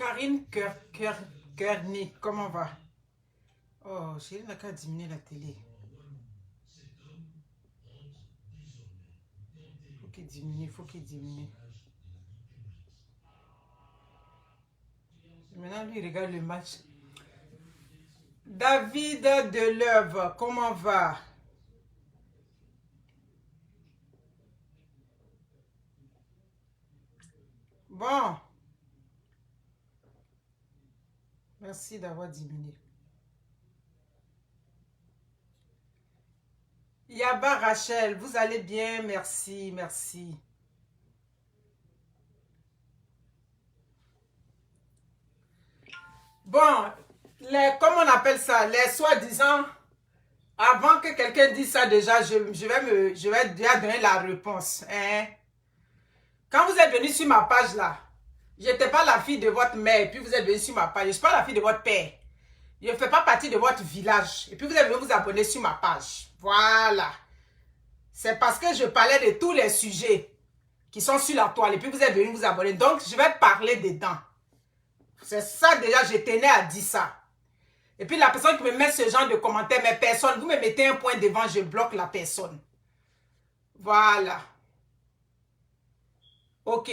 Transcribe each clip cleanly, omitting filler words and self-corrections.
Karine Kearney, comment va? Oh, j'ai n'a qu'à diminuer la télé. Faut qu'il diminue. Maintenant, lui, il regarde le match. David Deleuve, comment va? Bon. Merci d'avoir diminué. Yaba Rachel, vous allez bien? Merci, merci. Bon, comment on appelle ça? Les soi-disant, avant que quelqu'un dise ça déjà, je vais déjà donner la réponse. Hein? Quand vous êtes venu sur ma page là, je n'étais pas la fille de votre mère, puis vous êtes venu sur ma page. Je ne suis pas la fille de votre père. Je ne fais pas partie de votre village. Et puis vous êtes venu vous abonner sur ma page. Voilà. C'est parce que je parlais de tous les sujets qui sont sur la toile. Et puis vous êtes venu vous abonner. Donc, je vais parler dedans. C'est ça déjà, je tenais à dire ça. Et puis la personne qui me met ce genre de commentaires, mais personne, vous me mettez un point devant, je bloque la personne. Voilà. Ok.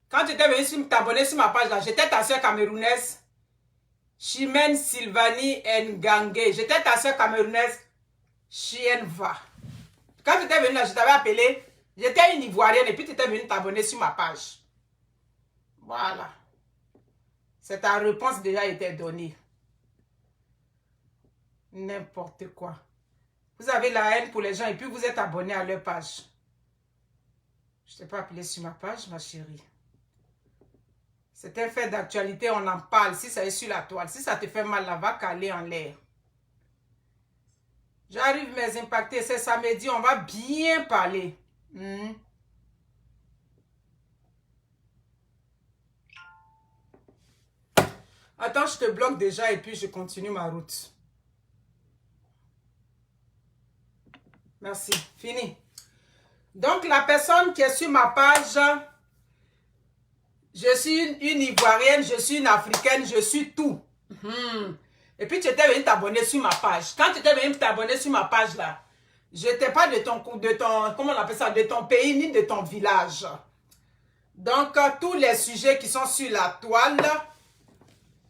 Quand tu étais venu t'abonner sur ma page là, j'étais ta soeur camerounaise, Chimène Sylvanie Ngangé. J'étais ta soeur camerounaise, Chienva. Quand tu étais venu là, je t'avais appelé, j'étais une Ivoirienne et puis tu étais venu t'abonner sur ma page. Voilà. C'est ta réponse déjà été donnée. N'importe quoi. Vous avez la haine pour les gens et puis vous êtes abonné à leur page. Je ne t'ai pas appelé sur ma page, ma chérie. C'est un fait d'actualité, on en parle. Si ça est sur la toile, si ça te fait mal, là, va caler en l'air. J'arrive mes impactés, c'est samedi, on va bien parler. Attends, je te bloque déjà et puis je continue ma route. Merci, fini. Donc, la personne qui est sur ma page, je suis une Ivoirienne, je suis une Africaine, je suis tout. Et puis, tu étais venu t'abonner sur ma page. Quand tu étais venu t'abonner sur ma page, là, je n'étais pas de ton, comment on appelle ça, de ton pays ni de ton village. Donc, tous les sujets qui sont sur la toile,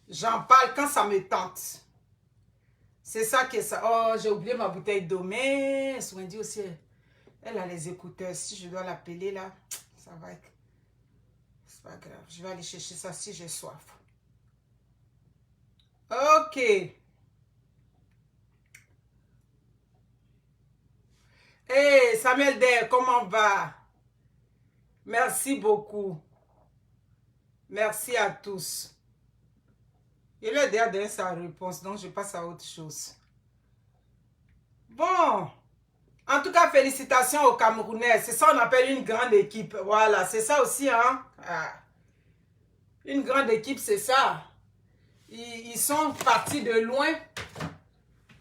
j'en parle quand ça me tente. C'est ça qui est ça. Oh, j'ai oublié ma bouteille d'eau, mais Wendy aussi, elle a les écouteurs. Si je dois l'appeler là, ça va être... C'est pas grave. Je vais aller chercher ça si j'ai soif. Ok. Hey, Samuel Der, comment va? Merci beaucoup. Merci à tous. Il a déjà donné sa réponse, donc je passe à autre chose. Bon. En tout cas, félicitations aux Camerounais. C'est ça qu'on appelle une grande équipe. Voilà, c'est ça aussi, hein. Ah. Une grande équipe, c'est ça. Ils sont partis de loin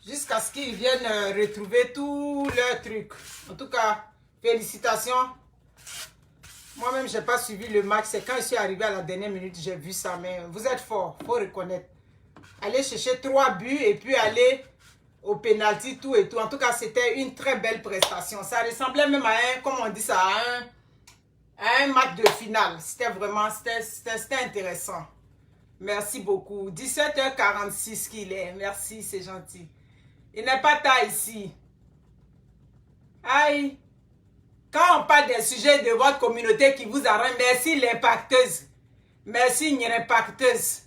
jusqu'à ce qu'ils viennent retrouver tous leurs trucs. En tout cas, félicitations. Moi-même, je n'ai pas suivi le match. C'est quand je suis arrivé à la dernière minute, j'ai vu ça. Mais vous êtes forts, il faut reconnaître. Allez chercher 3 buts et puis aller au penalty, tout et tout. En tout cas, c'était une très belle prestation. Ça ressemblait même à un, comment on dit ça, à un match de finale. C'était vraiment, c'était intéressant. Merci beaucoup. 17h46 qu'il est. Merci, c'est gentil. Il n'est pas tard ici. Aïe. Quand on parle des sujets de votre communauté qui vous arrangent, merci l'impacteuse. Merci l'impacteuse.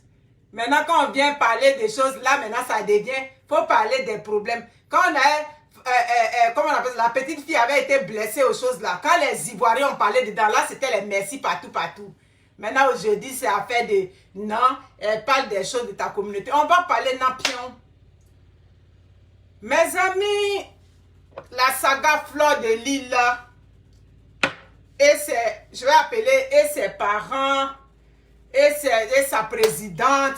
Maintenant, quand on vient parler des choses, là, maintenant, ça devient, il faut parler des problèmes. Quand on a, comment on appelle ça, la petite fille avait été blessée aux choses là. Quand les Ivoiriens ont parlé dedans, là, c'était les merci partout, partout. Maintenant, aujourd'hui, c'est affaire de, non, elle parle des choses de ta communauté. On va parler nampion. Mes amis, la saga Fleur de Lille, et c'est, je vais appeler, et ses parents, et sa présidente,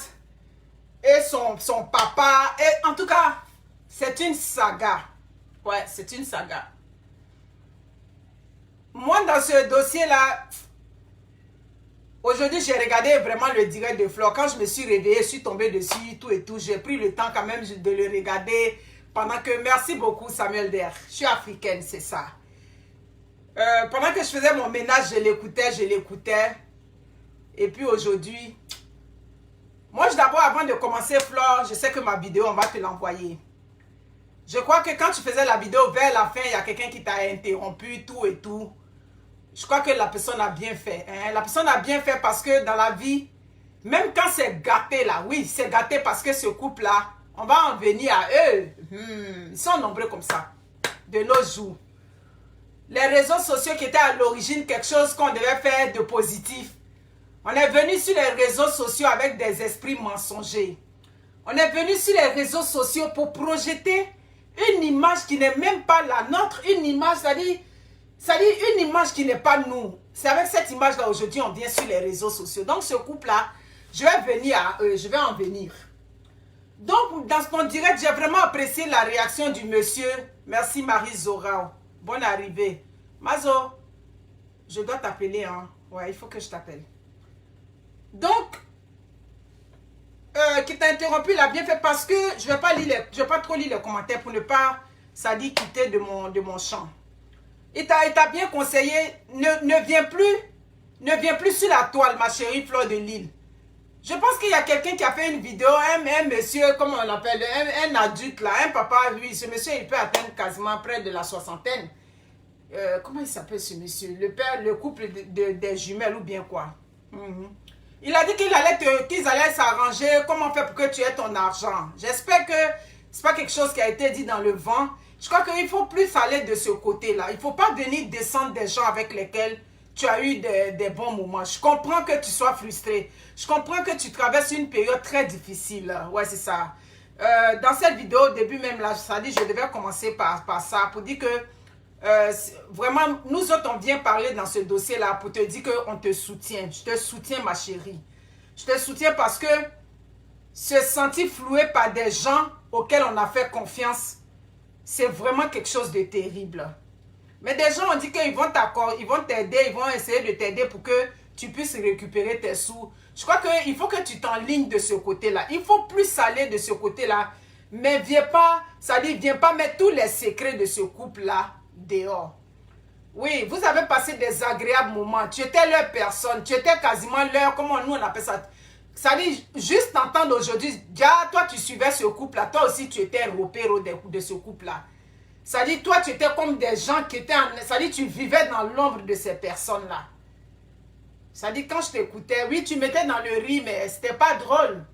et son papa, et en tout cas, c'est une saga. Ouais, c'est une saga. Moi, dans ce dossier-là, Aujourd'hui, j'ai regardé vraiment le direct de Flore. Quand je me suis réveillée, je suis tombée dessus, tout et tout. J'ai pris le temps quand même de le regarder. Pendant que, merci beaucoup Samuel Der. Je suis africaine, c'est ça. Pendant que je faisais mon ménage, je l'écoutais. Et puis aujourd'hui, moi d'abord, avant de commencer Flore, je sais que ma vidéo, on va te l'envoyer. Je crois que quand tu faisais la vidéo, vers la fin, il y a quelqu'un qui t'a interrompu, tout et tout. Je crois que la personne a bien fait. Hein? La personne a bien fait parce que dans la vie, même quand c'est gâté là, oui, c'est gâté parce que ce couple-là, on va en venir à eux. Ils sont nombreux comme ça, de nos jours. Les réseaux sociaux qui étaient à l'origine quelque chose qu'on devait faire de positif. On est venu sur les réseaux sociaux avec des esprits mensongers. On est venu sur les réseaux sociaux pour projeter une image qui n'est même pas la nôtre. Une image, c'est-à-dire une image qui n'est pas nous. C'est avec cette image-là aujourd'hui, on vient sur les réseaux sociaux. Donc ce couple-là, je vais venir à eux, je vais en venir. Donc dans ton direct, j'ai vraiment apprécié la réaction du monsieur. Merci Marie Zorao. Bonne arrivée. Mazo, je dois t'appeler, hein. Ouais, il faut que je t'appelle. Donc, qui t'a interrompu, il a bien fait parce que je vais pas trop lire les commentaires pour ne pas, ça dit, quitter de mon champ. Il t'a bien conseillé, ne viens plus sur la toile, ma chérie Flore de Lille. Je pense qu'il y a quelqu'un qui a fait une vidéo, un monsieur, comment on l'appelle, un adulte là, un papa, oui, ce monsieur, il peut atteindre quasiment près de la soixantaine. Comment il s'appelle ce monsieur? Le père, le couple des jumelles ou bien quoi? Il a dit qu'ils allaient s'arranger, comment faire pour que tu aies ton argent. J'espère que ce n'est pas quelque chose qui a été dit dans le vent. Je crois qu'il faut plus aller de ce côté-là. Il ne faut pas venir descendre des gens avec lesquels tu as eu des bons moments. Je comprends que tu sois frustré. Je comprends que tu traverses une période très difficile. Ouais, c'est ça. Dans cette vidéo, au début même, là, ça dit, je devais commencer par ça pour dire que vraiment, nous autres, on vient parler dans ce dossier-là pour te dire qu'on te soutient. Je te soutiens, ma chérie. Je te soutiens parce que se sentir floué par des gens auxquels on a fait confiance, c'est vraiment quelque chose de terrible. Mais des gens ont dit qu'ils vont t'aider, ils vont essayer de t'aider pour que tu puisses récupérer tes sous. Je crois qu'il faut que tu t'enlignes de ce côté-là. Il faut plus aller de ce côté-là. Mais viens pas mettre tous les secrets de ce couple-là dehors. Oui, vous avez passé des agréables moments. Tu étais leur personne. Tu étais quasiment leur, comment nous on appelle ça? Ça dit, juste t'entendre aujourd'hui, déjà, toi tu suivais ce couple-là. Toi aussi tu étais repéré de ce couple-là. Ça dit, toi tu étais comme des gens qui étaient, ça dit, tu vivais dans l'ombre de ces personnes-là. Ça dit, quand je t'écoutais, oui, tu mettais dans le riz, mais c'était pas drôle.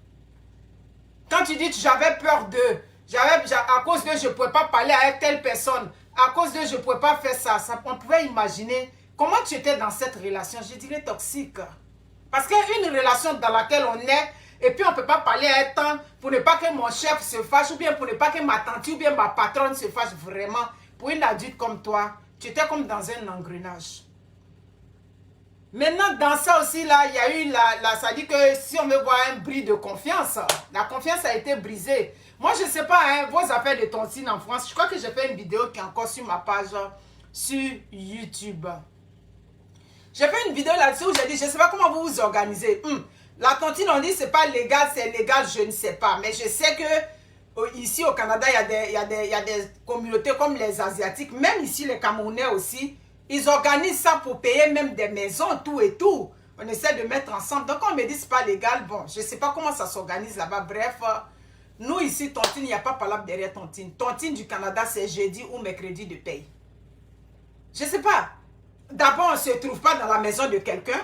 Quand tu dis, j'avais peur d'eux, à cause d'eux, je ne pouvais pas parler à telle personne, à cause d'eux, je ne pouvais pas faire ça. On pouvait imaginer comment tu étais dans cette relation, je dirais toxique. Parce qu'une relation dans laquelle on est, et puis on ne peut pas parler à un temps pour ne pas que mon chef se fâche, ou bien pour ne pas que ma tante ou bien ma patronne se fâche vraiment. Pour une adulte comme toi, tu étais comme dans un engrenage. Maintenant, dans ça aussi, là, il y a eu, ça dit que si on veut voir un bris de confiance, la confiance a été brisée. Moi, je ne sais pas, hein, vos affaires de tontine en France, je crois que j'ai fait une vidéo qui est encore sur ma page sur YouTube. J'ai fait une vidéo là-dessus où j'ai dit, je ne sais pas comment vous vous organisez. La tontine, on dit, c'est pas légal, c'est légal, je ne sais pas. Mais je sais que ici au Canada, il y a des communautés comme les Asiatiques, même ici les Camerounais aussi. Ils organisent ça pour payer même des maisons, tout et tout. On essaie de mettre ensemble. Donc, on me dit que ce n'est pas légal. Bon, je ne sais pas comment ça s'organise là-bas. Bref, nous ici, tontine, il n'y a pas palabre derrière tontine. Tontine du Canada, c'est jeudi ou mercredi de paye. Je ne sais pas. D'abord, on ne se trouve pas dans la maison de quelqu'un.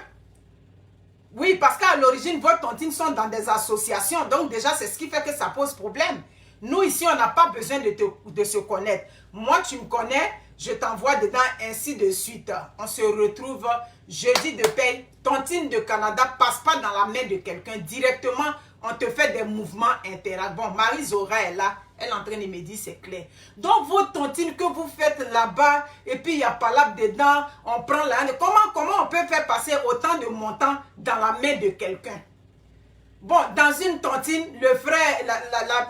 Oui, parce qu'à l'origine, vos tontines sont dans des associations. Donc, déjà, c'est ce qui fait que ça pose problème. Nous, ici, on n'a pas besoin de se connaître. Moi, tu me connais. Je t'envoie dedans, ainsi de suite. On se retrouve jeudi de paye. Tontine de Canada passe pas dans la main de quelqu'un. Directement, on te fait des mouvements interacts. Bon, Marie Zora est là. Elle est en train de me dire, c'est clair. Donc, vos tontines que vous faites là-bas, et puis il y a palabre dedans, on prend la... Comment on peut faire passer autant de montants dans la main de quelqu'un? Bon, dans une tontine, le frère,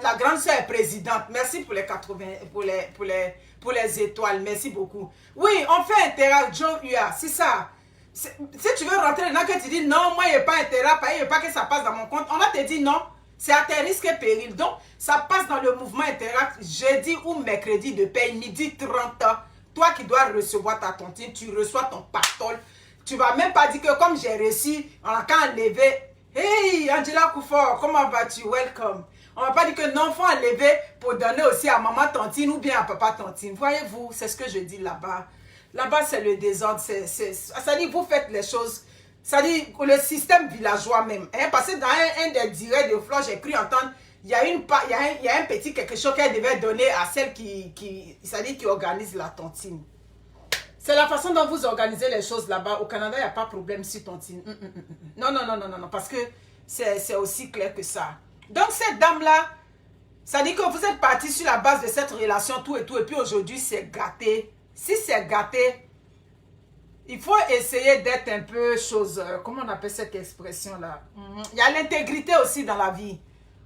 la grande soeur est présidente. Merci pour les 80, pour les étoiles. Merci beaucoup. Oui, on fait interact, Joe UA, c'est ça. Si tu veux rentrer dedans, que tu dis non, moi, il n'y a pas intérêt à payer, il n'y a pas que ça passe dans mon compte, on va te dire non, c'est à tes risques et périls. Donc, ça passe dans le mouvement Interact jeudi ou mercredi de paye, midi 30. Toi qui dois recevoir ta tontine, tu reçois ton pactole. Tu ne vas même pas dire que comme j'ai reçu, on a qu'à enlever. Hey, Angela Koufor, comment vas-tu? Welcome. On ne va pas dire que non, il faut enlever pour donner aussi à maman tontine ou bien à papa tontine. Voyez-vous, c'est ce que je dis là-bas. Là-bas, c'est le désordre. Ça dit, vous faites les choses. Ça dit, le système villageois même. Hein, parce que dans un des directs de Flo, j'ai cru entendre, il y a un petit quelque chose qu'elle devait donner à celle qui organise la tontine. C'est la façon dont vous organisez les choses là-bas. Au Canada, il n'y a pas de problème sur tontine. Non, non, non, non, non, non, parce que c'est aussi clair que ça. Donc, cette dame-là, ça dit que vous êtes parti sur la base de cette relation, tout, et puis aujourd'hui, c'est gâté. Si c'est gâté, il faut essayer d'être un peu chose... comment on appelle cette expression-là? Il y a l'intégrité aussi dans la vie.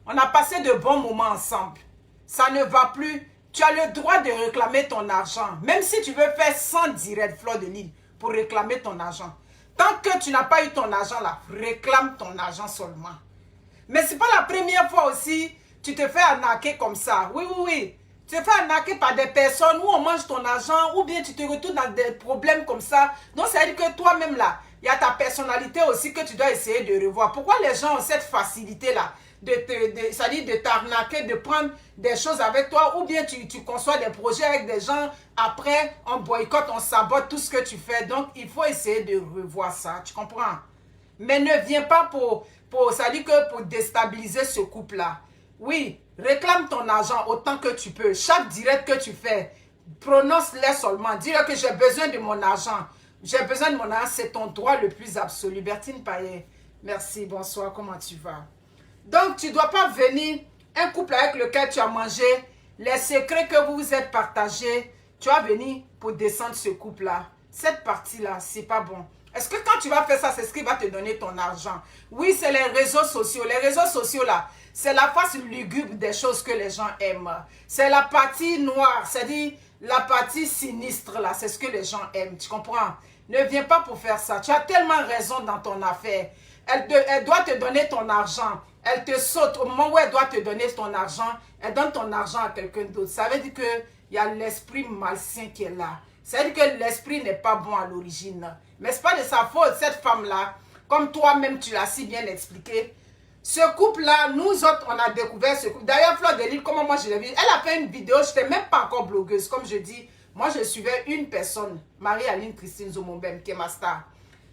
On a passé de bons moments ensemble. Ça ne va plus. Tu as le droit de réclamer ton argent. Même si tu veux faire 100 directs Fleur de Lys pour réclamer ton argent. Tant que tu n'as pas eu ton argent là, réclame ton argent seulement. Mais ce n'est pas la première fois aussi tu te fais arnaquer comme ça. Oui, oui, oui. Tu te fais arnaquer par des personnes où on mange ton argent ou bien tu te retrouves dans des problèmes comme ça. Donc, ça veut dire que toi-même là, il y a ta personnalité aussi que tu dois essayer de revoir. Pourquoi les gens ont cette facilité-là c'est-à-dire de t'arnaquer, de prendre des choses avec toi ou bien tu conçois des projets avec des gens, après on boycotte, on sabote tout ce que tu fais. Donc, il faut essayer de revoir ça. Tu comprends? Mais ne viens pas c'est-à-dire que pour déstabiliser ce couple-là. Oui, réclame ton argent autant que tu peux. Chaque direct que tu fais, prononce-les seulement. Dis-leur que j'ai besoin de mon argent. J'ai besoin de mon argent, c'est ton droit le plus absolu. Bertine Payet, merci, bonsoir, comment tu vas? Donc, tu ne dois pas venir, un couple avec lequel tu as mangé, les secrets que vous vous êtes partagés, tu vas venir pour descendre ce couple-là. Cette partie-là, c'est pas bon. Est-ce que quand tu vas faire ça, c'est ce qui va te donner ton argent? Oui, c'est les réseaux sociaux. Les réseaux sociaux, là, c'est la face lugubre des choses que les gens aiment. C'est la partie noire, c'est-à-dire la partie sinistre, là. C'est ce que les gens aiment, tu comprends? Ne viens pas pour faire ça. Tu as tellement raison dans ton affaire. Elle doit te donner ton argent. Elle te saute. Au moment où elle doit te donner ton argent, elle donne ton argent à quelqu'un d'autre. Ça veut dire qu'il y a l'esprit malsain qui est là. Ça veut dire que l'esprit n'est pas bon à l'origine. Mais ce n'est pas de sa faute, cette femme-là, comme toi-même tu l'as si bien expliqué. Ce couple-là, nous autres, on a découvert ce couple. D'ailleurs, Fleur de Lys, comment moi je l'ai vu, elle a fait une vidéo, je n'étais même pas encore blogueuse. Comme je dis, moi je suivais une personne, Marie-Aline Christine Zomombem, qui est ma star.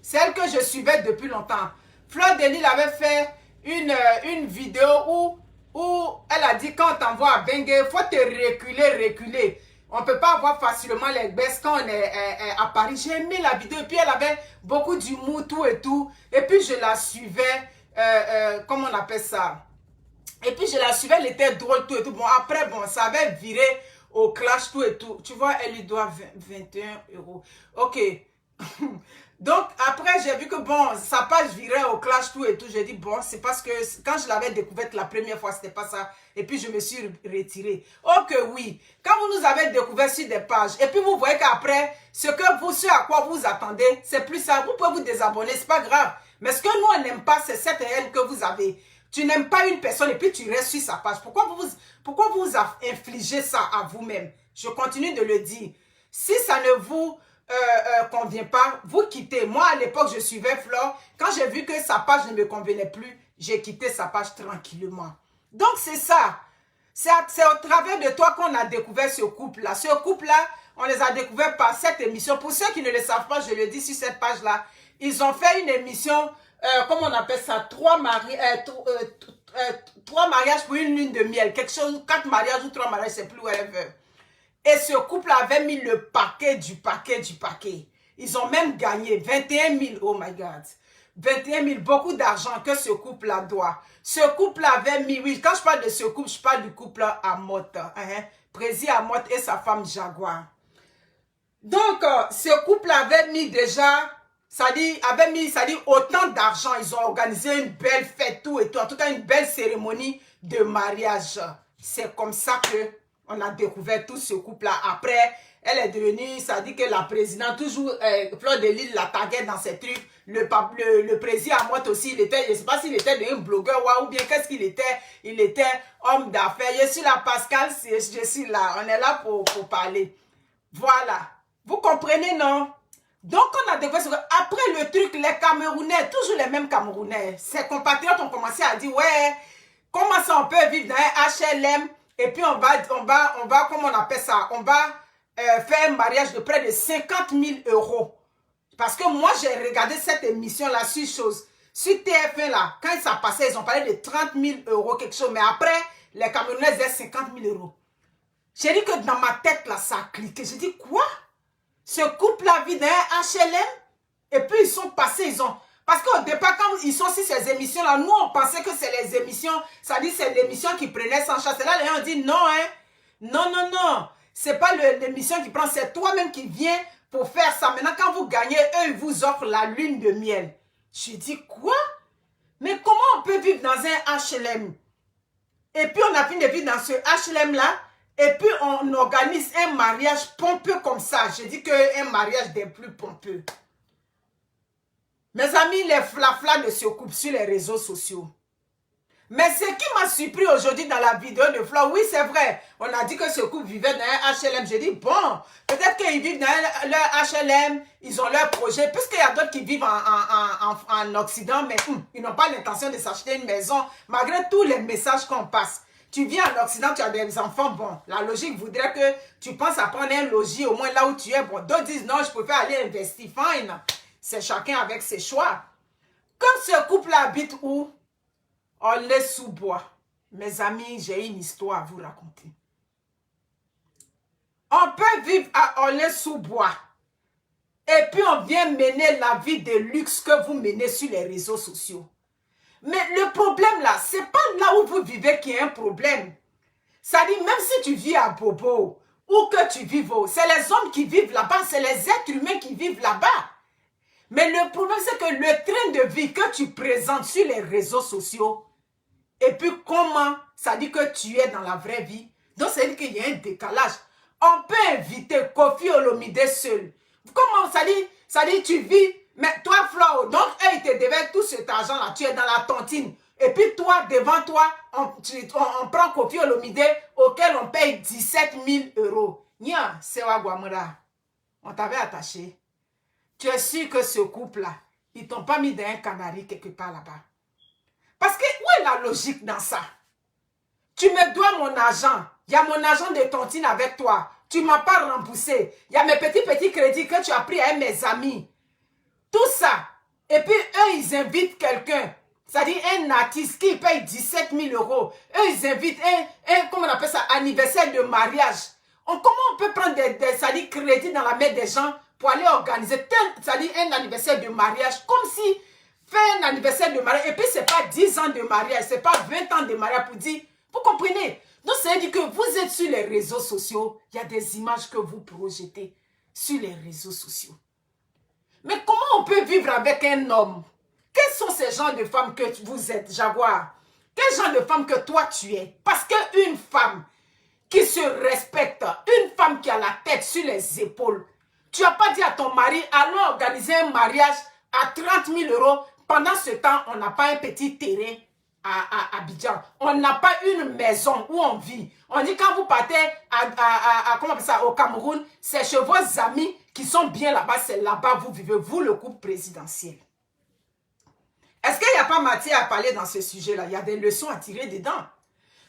C'est elle que je suivais depuis longtemps. Fleur de Lys avait fait une vidéo où elle a dit quand on t'envoie à Bengue, il faut te reculer. On ne peut pas avoir facilement les baisses quand on est à Paris. J'ai aimé la vidéo et puis elle avait beaucoup d'humour, tout et tout. Et puis je la suivais, comment on appelle ça? Et puis je la suivais, elle était drôle, tout et tout. Bon, après, bon, ça avait viré au clash, tout et tout. Tu vois, elle lui doit 21 €. Ok. Donc, après, j'ai vu que, bon, sa page virait au clash, tout et tout. J'ai dit, bon, c'est parce que quand je l'avais découverte la première fois, c'était pas ça. Et puis, je me suis retirée. Oh que oui, quand vous nous avez découvert sur des pages, et puis vous voyez qu'après, ce à quoi vous attendez, c'est plus ça. Vous pouvez vous désabonner, c'est pas grave. Mais ce que nous, on n'aime pas, c'est cette haine que vous avez. Tu n'aimes pas une personne et puis tu restes sur sa page. Pourquoi vous infligez ça à vous-même? Je continue de le dire. Si ça ne vous convient pas, vous quittez. Moi, à l'époque, je suivais Flore. Quand j'ai vu que sa page ne me convenait plus, j'ai quitté sa page tranquillement. Donc, c'est ça. C'est au travers de toi qu'on a découvert ce couple-là. Ce couple-là, on les a découverts par cette émission. Pour ceux qui ne le savent pas, je le dis sur cette page-là, ils ont fait une émission, comment on appelle ça, 3 mariages pour une lune de miel. Quelque chose, 4 mariages ou 3 mariages, c'est plus whatever. Et ce couple avait mis le paquet du paquet. Ils ont même gagné 21 000, oh my God. 21 000, beaucoup d'argent que ce couple-là doit. Ce couple avait mis, oui, quand je parle de ce couple, je parle du couple Amotte. Prési Amotte et sa femme Jaguar. Donc, ce couple avait mis déjà, avait mis autant d'argent. Ils ont organisé une belle fête, tout et tout. En tout cas, une belle cérémonie de mariage. C'est comme ça que on a découvert tout ce couple-là. Après, Elle est devenue, ça dit que la présidente, toujours, Fleur de Lys la taguait dans ses trucs. Le président Amotte aussi, il était, je ne sais pas s'il était un blogueur ou bien qu'est-ce qu'il était. Il était homme d'affaires. Je suis là, Pascal, je suis là. On est là pour parler. Voilà. Vous comprenez, non? Donc, on a découvert, après le truc, les Camerounais, toujours les mêmes Camerounais, ses compatriotes ont commencé à dire, ouais, comment ça on peut vivre dans un HLM et puis on va, comment on appelle ça, on va faire un mariage de près de 50 000 €. Parce que moi, j'ai regardé cette émission-là sur TF1 là, quand ça passait, ils ont parlé de 30 000 € quelque chose, mais après, les Camerounais disaient 50 000 €. J'ai dit que dans ma tête là, ça a cliqué. J'ai dit, quoi? Ce couple-là vit dans un HLM et puis ils sont passés, ils ont... Parce qu'au départ, quand ils sont sur ces émissions-là, nous, on pensait que c'est les émissions, ça dit c'est l'émission qui prenait sans chasse. Et là, les gens ont dit non, hein. Non, non, non. C'est pas l'émission qui prend, c'est toi-même qui viens pour faire ça. Maintenant, quand vous gagnez, eux, ils vous offrent la lune de miel. J'ai dit, quoi? Mais comment on peut vivre dans un HLM? Et puis, on a fini de vivre dans ce HLM-là. Et puis, on organise un mariage pompeux comme ça. Je dis qu'un mariage des plus pompeux. Mes amis, les flaflas ne se coupent sur les réseaux sociaux. Mais ce qui m'a surpris aujourd'hui dans la vidéo de Fla, oui, c'est vrai. On a dit que ce couple vivait dans un HLM. J'ai dit, bon, peut-être qu'ils vivent dans leur HLM, ils ont leur projet. Puisqu'il y a d'autres qui vivent en Occident, mais ils n'ont pas l'intention de s'acheter une maison, malgré tous les messages qu'on passe. Tu viens en Occident, tu as des enfants, bon, la logique voudrait que tu penses à prendre un logis, au moins là où tu es. Bon, d'autres disent, non, je préfère aller investir, fine. C'est chacun avec ses choix. Comme ce couple habite où? Aulnay-sous-Bois. Mes amis, j'ai une histoire à vous raconter. On peut vivre à Aulnay-sous-Bois. Et puis on vient mener la vie de luxe que vous menez sur les réseaux sociaux. Mais le problème là, c'est pas là où vous vivez qui est un problème. Ça dit, même si tu vis à Bobo, ou que tu vives, c'est les hommes qui vivent là-bas, c'est les êtres humains qui vivent là-bas. Mais le problème, c'est que le train de vie que tu présentes sur les réseaux sociaux, et puis comment ça dit que tu es dans la vraie vie, donc ça dit qu'il y a un décalage. On peut inviter Koffi Olomide seul. Comment ça dit tu vis, mais toi Flo, donc eux ils te devaient tout cet argent-là, tu es dans la tontine. Et puis toi, devant toi, on prend Koffi Olomide auquel on paye 17 000 €. Nia, c'est Wagwamura. On t'avait attaché. Tu es sûr que ce couple-là, ils t'ont pas mis dans un canari quelque part là-bas. Parce que où est la logique dans ça? Tu me dois mon argent. Il y a mon argent de tontine avec toi. Tu ne m'as pas remboursé. Il y a mes petits crédits que tu as pris avec mes amis. Tout ça. Et puis eux, ils invitent quelqu'un. C'est-à-dire un artiste qui paye 17 000 €. Eux, ils invitent comment on appelle ça, anniversaire de mariage. Comment on peut prendre des crédits dans la main des gens pour aller organiser un anniversaire de mariage, comme si faire un anniversaire de mariage, et puis c'est pas 10 ans de mariage, c'est pas 20 ans de mariage pour dire, vous comprenez? Donc ça veut dire que vous êtes sur les réseaux sociaux, il y a des images que vous projetez sur les réseaux sociaux. Mais comment on peut vivre avec un homme? Quels sont ces genres de femmes que vous êtes, Jaguar? Quel genre de femme que toi tu es? Parce qu'une femme qui se respecte, une femme qui a la tête sur les épaules, tu n'as pas dit à ton mari, allons organiser un mariage à 30 000 € Pendant ce temps, on n'a pas un petit terrain à Abidjan. On n'a pas une maison où on vit. On dit quand vous partez comment on appelle ça, au Cameroun, c'est chez vos amis qui sont bien là-bas. C'est là-bas vous vivez, vous le couple présidentiel. Est-ce qu'il n'y a pas matière à parler dans ce sujet-là? Il y a des leçons à tirer dedans.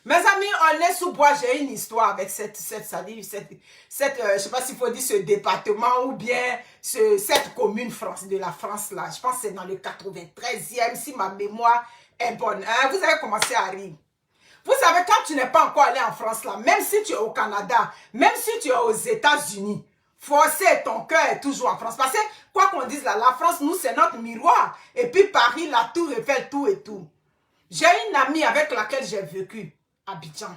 Mes amis, Aulnay-sous-Bois, j'ai une histoire avec cette je ne sais pas s'il faut dire ce département ou bien cette commune de la France là. Je pense que c'est dans le 93e, si ma mémoire est bonne. Hein? Vous avez commencé à rire. Vous savez, quand tu n'es pas encore allé en France là, même si tu es au Canada, même si tu es aux États-Unis, forcé, ton cœur est toujours en France. Parce que, quoi qu'on dise là, la France, nous, c'est notre miroir. Et puis Paris, la Tour Eiffel, tout et tout. J'ai une amie avec laquelle j'ai vécu à Abidjan.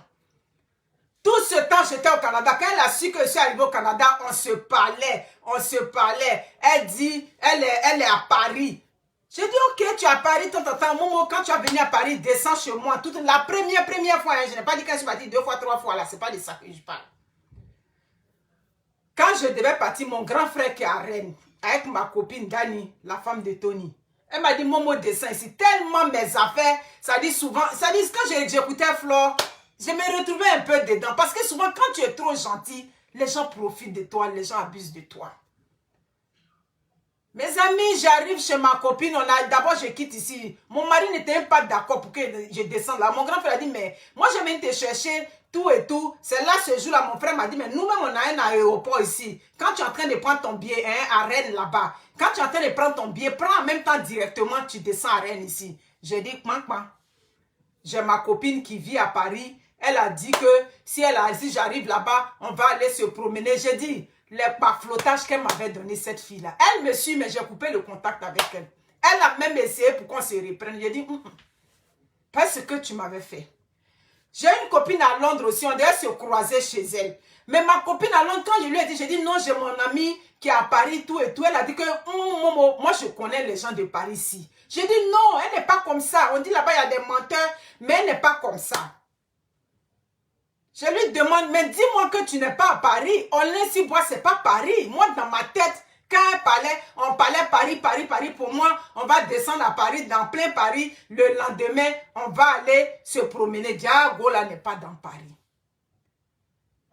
Tout ce temps, j'étais au Canada. Quand elle a su que je suis arrivée au Canada, on se parlait, on se parlait. Elle dit, elle est à Paris. J'ai dit, ok, tu es à Paris, Momo, quand tu es venu à Paris, descends chez moi. Toute la première fois, hein, je n'ai pas dit que je suis partie 2 fois, 3 fois, là, c'est pas de ça que je parle. Quand je devais partir, mon grand frère qui est à Rennes, avec ma copine Dani, la femme de Tony, elle m'a dit, Momo, descend ici. Tellement mes affaires, ça dit souvent, ça dit, quand j'écoutais Flore, je me retrouvais un peu dedans. Parce que souvent, quand tu es trop gentil, les gens profitent de toi, les gens abusent de toi. Mes amis, j'arrive chez ma copine, d'abord je quitte ici. Mon mari n'était même pas d'accord pour que je descende là. Mon grand frère a dit, mais moi je viens te chercher, tout et tout. C'est là, ce jour-là, mon frère m'a dit, mais nous-mêmes on a un aéroport ici. Quand tu es en train de prendre ton billet à Rennes là-bas, quand tu es en train de prendre ton billet, prends en même temps directement, tu descends à Rennes ici. J'ai dit, quoi? J'ai ma copine qui vit à Paris. Elle a dit que si j'arrive là-bas, on va aller se promener. J'ai dit, les paflotages qu'elle m'avait donné cette fille-là. Elle me suit, mais j'ai coupé le contact avec elle. Elle a même essayé pour qu'on se reprenne. J'ai dit, pas ce que tu m'avais fait. J'ai une copine à Londres aussi, on devait se croiser chez elle. Mais ma copine à Londres, quand je lui ai dit, j'ai dit, non, j'ai mon ami qui est à Paris, tout et tout. Elle a dit que, moi je connais les gens de Paris ici. J'ai dit, non, elle n'est pas comme ça. On dit là-bas, il y a des menteurs, mais elle n'est pas comme ça. Je lui demande, mais dis-moi que tu n'es pas à Paris. Aulnay-sous-Bois, c'est pas Paris. Moi, dans ma tête, quand on parlait Paris, pour moi, on va descendre à Paris, dans plein Paris. Le lendemain, on va aller se promener. Diago, là, n'est pas dans Paris.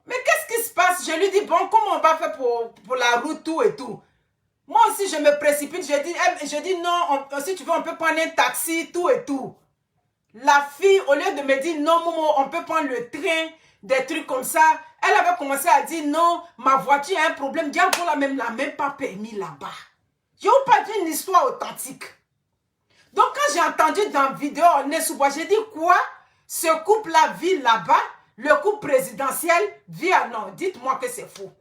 Mais qu'est-ce qui se passe? Je lui dis, bon, comment on va faire pour la route, tout et tout? Moi aussi, je me précipite. Je dis non, si tu veux, on peut prendre un taxi, tout et tout. La fille, au lieu de me dire, non, Momo, on peut prendre le train, des trucs comme ça, elle avait commencé à dire, non, ma voiture a un problème. Diago, là, même, l'a même pas permis là-bas. Je vous parle d'une histoire authentique. Donc, quand j'ai entendu dans la vidéo Aulnay-sous-Bois, j'ai dit, quoi? Ce couple-là vit là-bas, le couple présidentiel vit à non. Dites-moi que c'est faux.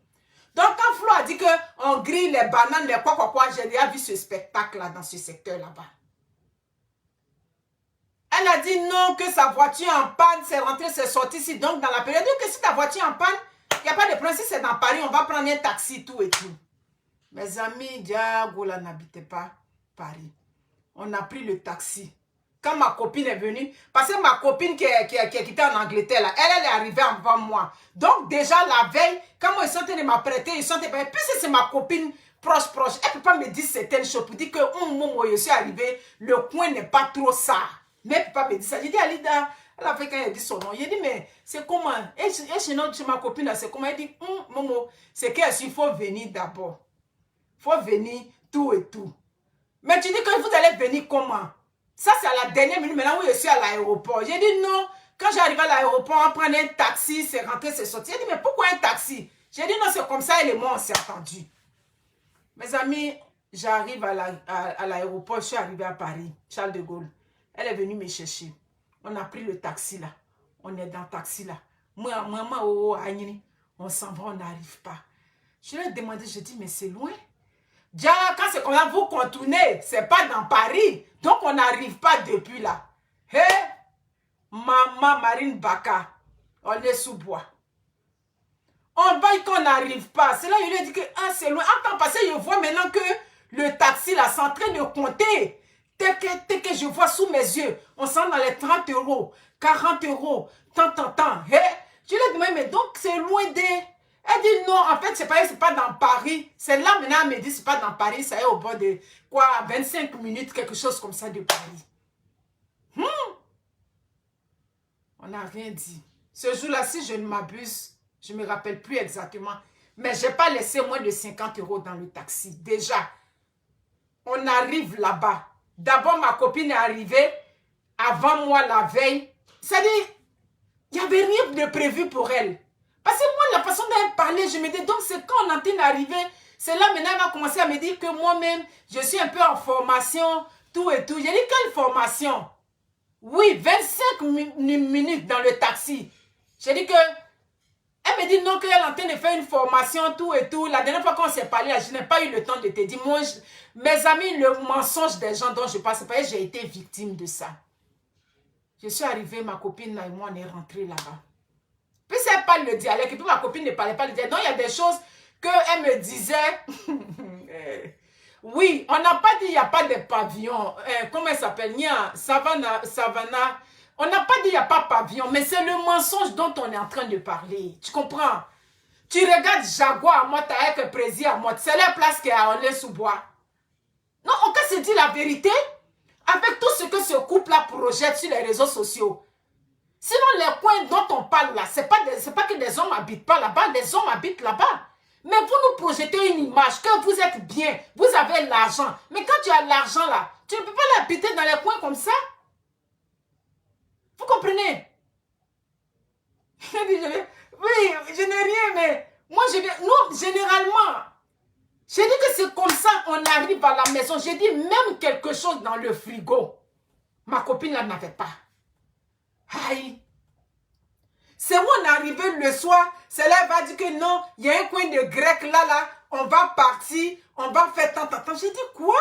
Donc, quand Flo a dit qu'on grille les bananes, les quoi, j'ai déjà vu ce spectacle-là dans ce secteur là-bas. Elle a dit non, que sa voiture en panne, c'est rentré, c'est sorti ici. Donc, dans la période, que si ta voiture en panne, il n'y a pas de problème. Si c'est dans Paris, on va prendre un taxi, tout et tout. Mes amis, Diago là n'habitait pas Paris. On a pris le taxi. Quand ma copine est venue, parce que ma copine qui était en Angleterre, là, elle est arrivée avant moi. Donc, déjà la veille, quand moi, ils sont en train de m'apprêter, ils sont en train de... Puis c'est ma copine proche, elle ne peut pas me dire certaines choses pour dire que je suis arrivé, le coin n'est pas trop ça. Mais elle ne peut pas me dire ça. J'ai dit, Alida, elle a fait quand elle a dit son nom. J'ai dit, mais c'est comment? Et chez ma copine, là, c'est comment? Elle dit, Momo, c'est qu'il faut venir d'abord. Il faut venir tout et tout. Mais tu dis que vous allez venir comment? Ça, c'est à la dernière minute, maintenant où je suis à l'aéroport. J'ai dit non. Quand j'arrive à l'aéroport, on prend un taxi, c'est rentré, c'est sorti. J'ai dit, mais pourquoi un taxi? J'ai dit non, c'est comme ça, elle et moi, on s'est attendu. Mes amis, j'arrive à l'aéroport, je suis arrivée à Paris, Charles de Gaulle. Elle est venue me chercher. On a pris le taxi là. On est dans le taxi là. Moi, on s'en va, on n'arrive pas. Je lui ai demandé, je dis, mais c'est loin. Déjà, quand c'est comme ça, vous contournez, c'est pas dans Paris. Donc, on n'arrive pas depuis là. Hé, Maman Marine Baka, Aulnay-sous-Bois. On va qu'on n'arrive pas. C'est là il lui a dit que c'est loin. Attends, parce que je vois maintenant que le taxi là, c'est en train de compter. Tel que je vois sous mes yeux, on sent dans les 30 €, 40 €, tant. Hé, je lui ai demandé, mais donc c'est loin de... Elle dit non, en fait, c'est pas dans Paris. C'est là maintenant, elle me dit, c'est pas dans Paris, ça est au bord de quoi, 25 minutes, quelque chose comme ça de Paris. On n'a rien dit. Ce jour-là, si je ne m'abuse, je ne me rappelle plus exactement, mais je n'ai pas laissé moins de 50 € dans le taxi. Déjà, on arrive là-bas. D'abord, ma copine est arrivée avant moi la veille. C'est-à-dire, il n'y avait rien de prévu pour elle. Parce que moi, la façon dont elle parlait, je me dis, donc c'est quand on est en train d'arriver, c'est là maintenant elle va commencer à me dire que moi-même, je suis un peu en formation, tout et tout. J'ai dit, quelle formation? Oui, 25 minutes dans le taxi. J'ai dit que, elle me dit non, qu'elle est en train de faire une formation, tout et tout. La dernière fois qu'on s'est parlé, je n'ai pas eu le temps de te dire, moi, mes amis, le mensonge des gens dont je passe, c'est pas j'ai été victime de ça. Je suis arrivée, ma copine là et moi, on est rentrés là-bas. Puis elle parle le dialecte, et puis ma copine ne parlait pas le dialecte. Donc il y a des choses qu'elle me disait. Oui, on n'a pas dit il n'y a pas de pavillon. Comment elle s'appelle? Savannah. On n'a pas dit il n'y a pas de pavillon, mais c'est le mensonge dont on est en train de parler. Tu comprends? Tu regardes Jaguar à Mott avec Prési à Mott. C'est la place qui est à Aulnay-sous-Bois. Non, on peut se dire la vérité. Avec tout ce que ce couple-là projette sur les réseaux sociaux. Sinon, les coins dont on parle là, c'est pas que des hommes habitent pas là-bas, des hommes habitent là-bas. Mais vous nous projetez une image que vous êtes bien, vous avez l'argent. Mais quand tu as l'argent là, tu ne peux pas l'habiter dans les coins comme ça. Vous comprenez? Oui, je n'ai rien, mais moi je viens. Nous, généralement, j'ai dit que c'est comme ça on arrive à la maison. J'ai dit même quelque chose dans le frigo. Ma copine là n'avait pas. Aïe. C'est où on est arrivé le soir. C'est là elle va dire que non, il y a un coin de grec là, on va partir, on va faire tant. J'ai dit quoi?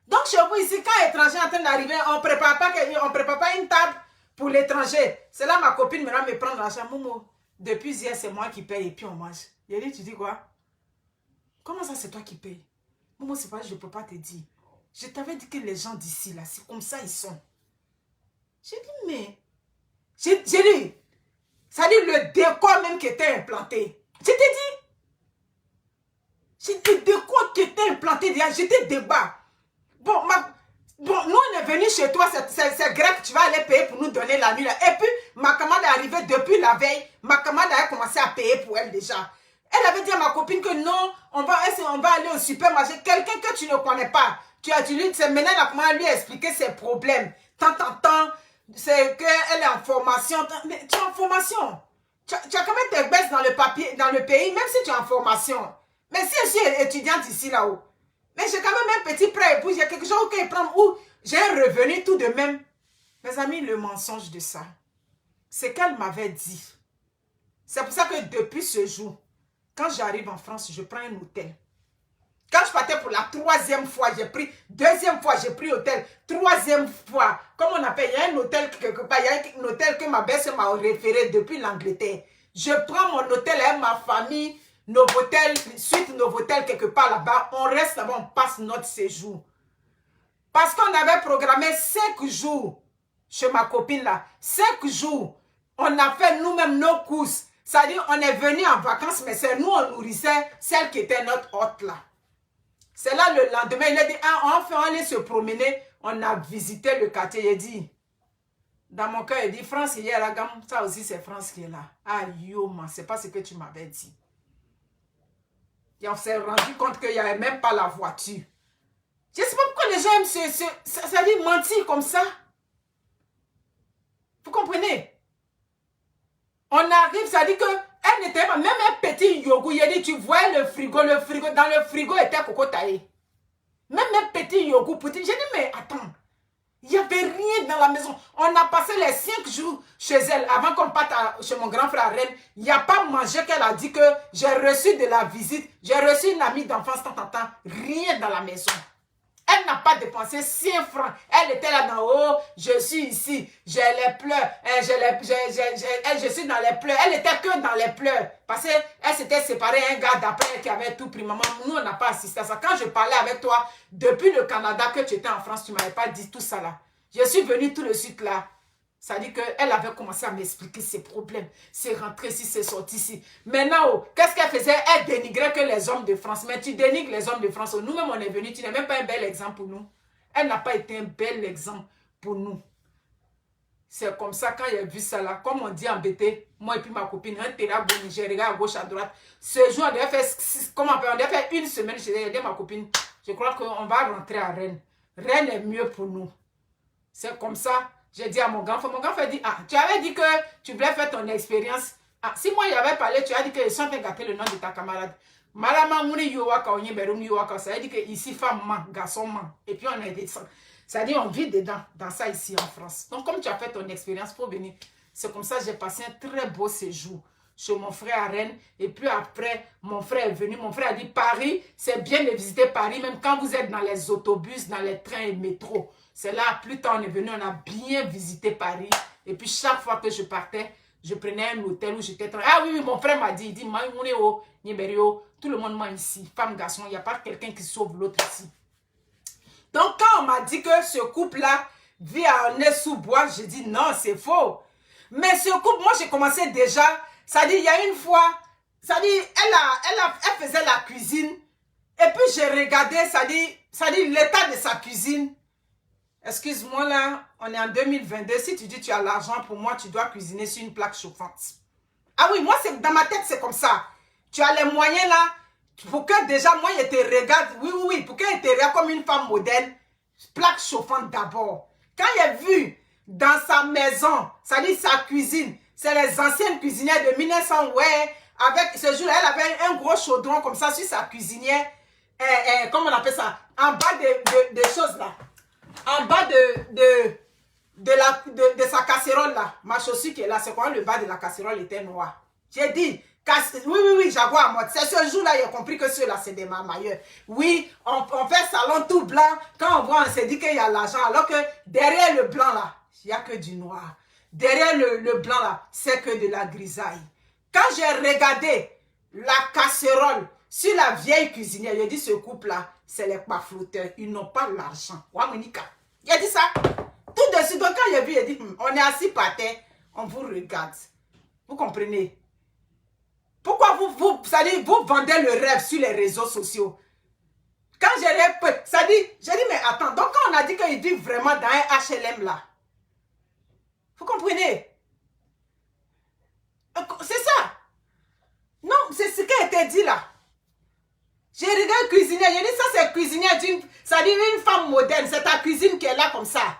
Donc chez vous ici, quand l'étranger est en train d'arriver, on ne prépare pas une table pour l'étranger. C'est là ma copine maintenant me prend l'argent. Momo, depuis hier, c'est moi qui paye et puis on mange. J'ai dit, tu dis quoi? Comment ça, c'est toi qui payes? Momo, c'est pas, je ne peux pas te dire. Je t'avais dit que les gens d'ici, là, c'est comme ça ils sont. J'ai dit, mais... J'ai dit, ça dit le décor même qui était implanté. Je t'ai dit. J'ai dit, le décor qui était implanté, j'étais débat. Bon, nous, on est venu chez toi, c'est grec, tu vas aller payer pour nous donner la nuit. Là. Et puis, ma commande est arrivée depuis la veille. Ma commande a commencé à payer pour elle déjà. Elle avait dit à ma copine que non, on va aller au supermarché. Quelqu'un que tu ne connais pas. C'est maintenant la commande lui expliquer ses problèmes. Tant, c'est qu'elle est en formation. Mais tu es en formation. Tu as quand même tes baisses dans le pays, même si tu es en formation. Mais si je suis étudiante ici, là-haut. Mais j'ai quand même un petit prêt et puis j'ai quelque chose qui prend où j'ai un revenu tout de même. Mes amis, le mensonge de ça, c'est qu'elle m'avait dit. C'est pour ça que depuis ce jour, quand j'arrive en France, je prends un hôtel. Quand je partais pour la 3e fois, j'ai pris, 2e fois, j'ai pris hôtel, 3e fois, comme on appelle, il y a un hôtel quelque part, il y a un hôtel que ma belle m'a référé depuis l'Angleterre. Je prends mon hôtel avec ma famille, Novotel, suite Novotel quelque part là-bas, on reste là-bas, on passe notre séjour. Parce qu'on avait programmé 5 jours chez ma copine là, 5 jours, on a fait nous-mêmes nos courses. C'est-à-dire, on est venu en vacances, mais c'est nous, on nourrissait celle qui était notre hôte là. C'est là le lendemain, il a dit, ah, enfin, on allait se promener, on a visité le quartier, il dit, dans mon cœur, il dit, France, il y a la gamme, ça aussi c'est France qui est là. Ah, yo, man, c'est pas ce que tu m'avais dit. Et on s'est rendu compte qu'il n'y avait même pas la voiture. Je ne sais pas pourquoi les gens aiment ça dit mentir comme ça. Vous comprenez? On arrive, ça dit que elle n'était pas, même un petit yogourt, il a dit, tu vois dans le frigo était coco taillé. Même un petit yogourt, j'ai dit, mais attends, il n'y avait rien dans la maison. On a passé les 5 jours chez elle, avant qu'on parte chez mon grand frère à Rennes. Il n'y a pas mangé qu'elle a dit que j'ai reçu de la visite, j'ai reçu une amie d'enfance, rien dans la maison. Elle n'a pas dépensé 5 francs. Elle était là dans haut, je suis ici, j'ai les pleurs, je suis dans les pleurs. Elle était que dans les pleurs. Parce qu'elle s'était séparée un gars d'après qui avait tout pris. Maman, nous on n'a pas assisté à ça. Quand je parlais avec toi, depuis le Canada que tu étais en France, tu ne m'avais pas dit tout ça là. Je suis venue tout de suite là. Ça dit qu'elle avait commencé à m'expliquer ses problèmes. C'est rentré ici, c'est sorti ici. Maintenant, oh, qu'est-ce qu'elle faisait? Elle dénigrait que les hommes de France. Mais tu dénigres les hommes de France. Nous-mêmes, on est venus. Tu n'es même pas un bel exemple pour nous. Elle n'a pas été un bel exemple pour nous. C'est comme ça, quand j'ai vu ça là, comme on dit en BT, moi et puis ma copine, un terrain bon, j'ai regardé à gauche, à droite. Ce jour, on devait faire une semaine chez elle. J'ai dit à ma copine, je crois qu'on va rentrer à Rennes. Rennes est mieux pour nous. C'est comme ça. J'ai dit à mon grand-frère dit, ah, tu avais dit que tu voulais faire ton expérience. Ah, si moi, il avait parlé, tu as dit que ils sont gâtés le nom de ta camarade. Malama mouni yuwaka, ça veut dire que ici, femme ment, garçon ment. Et puis, on est descend. Ça dit, on vit dedans, dans ça ici en France. Donc, comme tu as fait ton expérience, il faut venir. C'est comme ça que j'ai passé un très beau séjour chez mon frère à Rennes. Et puis après, mon frère est venu. Mon frère a dit, Paris, c'est bien de visiter Paris, même quand vous êtes dans les autobus, dans les trains et métros. C'est là, plus tard on est venu, on a bien visité Paris. Et puis chaque fois que je partais, je prenais un hôtel où j'étais... Ah oui, mon frère m'a dit, il dit, tout le monde ment ici, femme, garçon, il n'y a pas quelqu'un qui sauve l'autre ici. Donc quand on m'a dit que ce couple-là vit à Aulnay-sous-Bois, j'ai dit non, c'est faux. Mais ce couple, moi j'ai commencé déjà, ça dit, il y a une fois, ça dit, elle faisait la cuisine. Et puis j'ai regardé, ça dit l'état de sa cuisine. Excuse-moi là, on est en 2022. Si tu dis tu as l'argent pour moi, tu dois cuisiner sur une plaque chauffante. Ah oui, moi, dans ma tête, c'est comme ça. Tu as les moyens là, pour que déjà, moi, je te regarde. Oui, pour que je te regarde comme une femme moderne. Plaque chauffante d'abord. Quand j'ai vu dans sa maison, ça dit sa cuisine, c'est les anciennes cuisinières de 1900, ouais. Avec ce jour-là, elle avait un gros chaudron comme ça sur sa cuisinière. Comment on appelle ça? En bas des choses là. En bas de sa casserole là. Ma chaussure qui est là, c'est quoi? Le bas de la casserole était noir. J'ai dit, oui, Jaguar à moi. C'est ce jour-là, j'ai compris que ceux-là, c'est des marmailleurs. Oui, on fait salon tout blanc. Quand on voit, on s'est dit qu'il y a l'argent. Alors que derrière le blanc là, il n'y a que du noir. Derrière le blanc là, c'est que de la grisaille. Quand j'ai regardé la casserole sur la vieille cuisinière, j'ai dit ce couple-là, c'est les paflouteurs. Ils n'ont pas l'argent. Wamenika. Il a dit ça. Tout de suite, donc quand j'ai vu, il dit, on est assis par terre, on vous regarde. Vous comprenez? Pourquoi vous vendez le rêve sur les réseaux sociaux? Quand j'ai dit, mais attends, donc quand on a dit qu'ils vivent vraiment dans un HLM là, vous comprenez? C'est ça. Non, c'est ce qui a été dit là. J'ai regardé cuisinière, j'ai dit ça c'est cuisinière ça dit une femme moderne, c'est ta cuisine qui est là comme ça.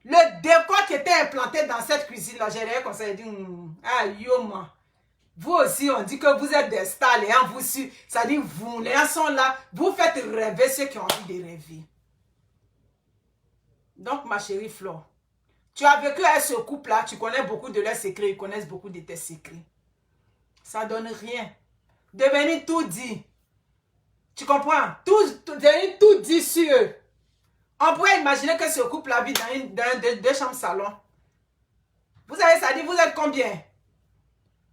Le décor qui était implanté dans cette cuisine là, j'ai regardé comme ça, j'ai dit, ah yo moi. Vous aussi, on dit que vous êtes des stars, les gens vous suivent. Ça dit, vous, les gens sont là. Vous faites rêver ceux qui ont envie de rêver. Donc, ma chérie Flo, tu as vécu avec ce couple-là, tu connais beaucoup de leurs secrets, ils connaissent beaucoup de tes secrets. Ça donne rien. Devenir tout dit. Tu comprends? Devenir tout dit sur eux. On pourrait imaginer que ce couple-là vit dans deux chambres salon. Vous savez, ça dit, vous êtes combien?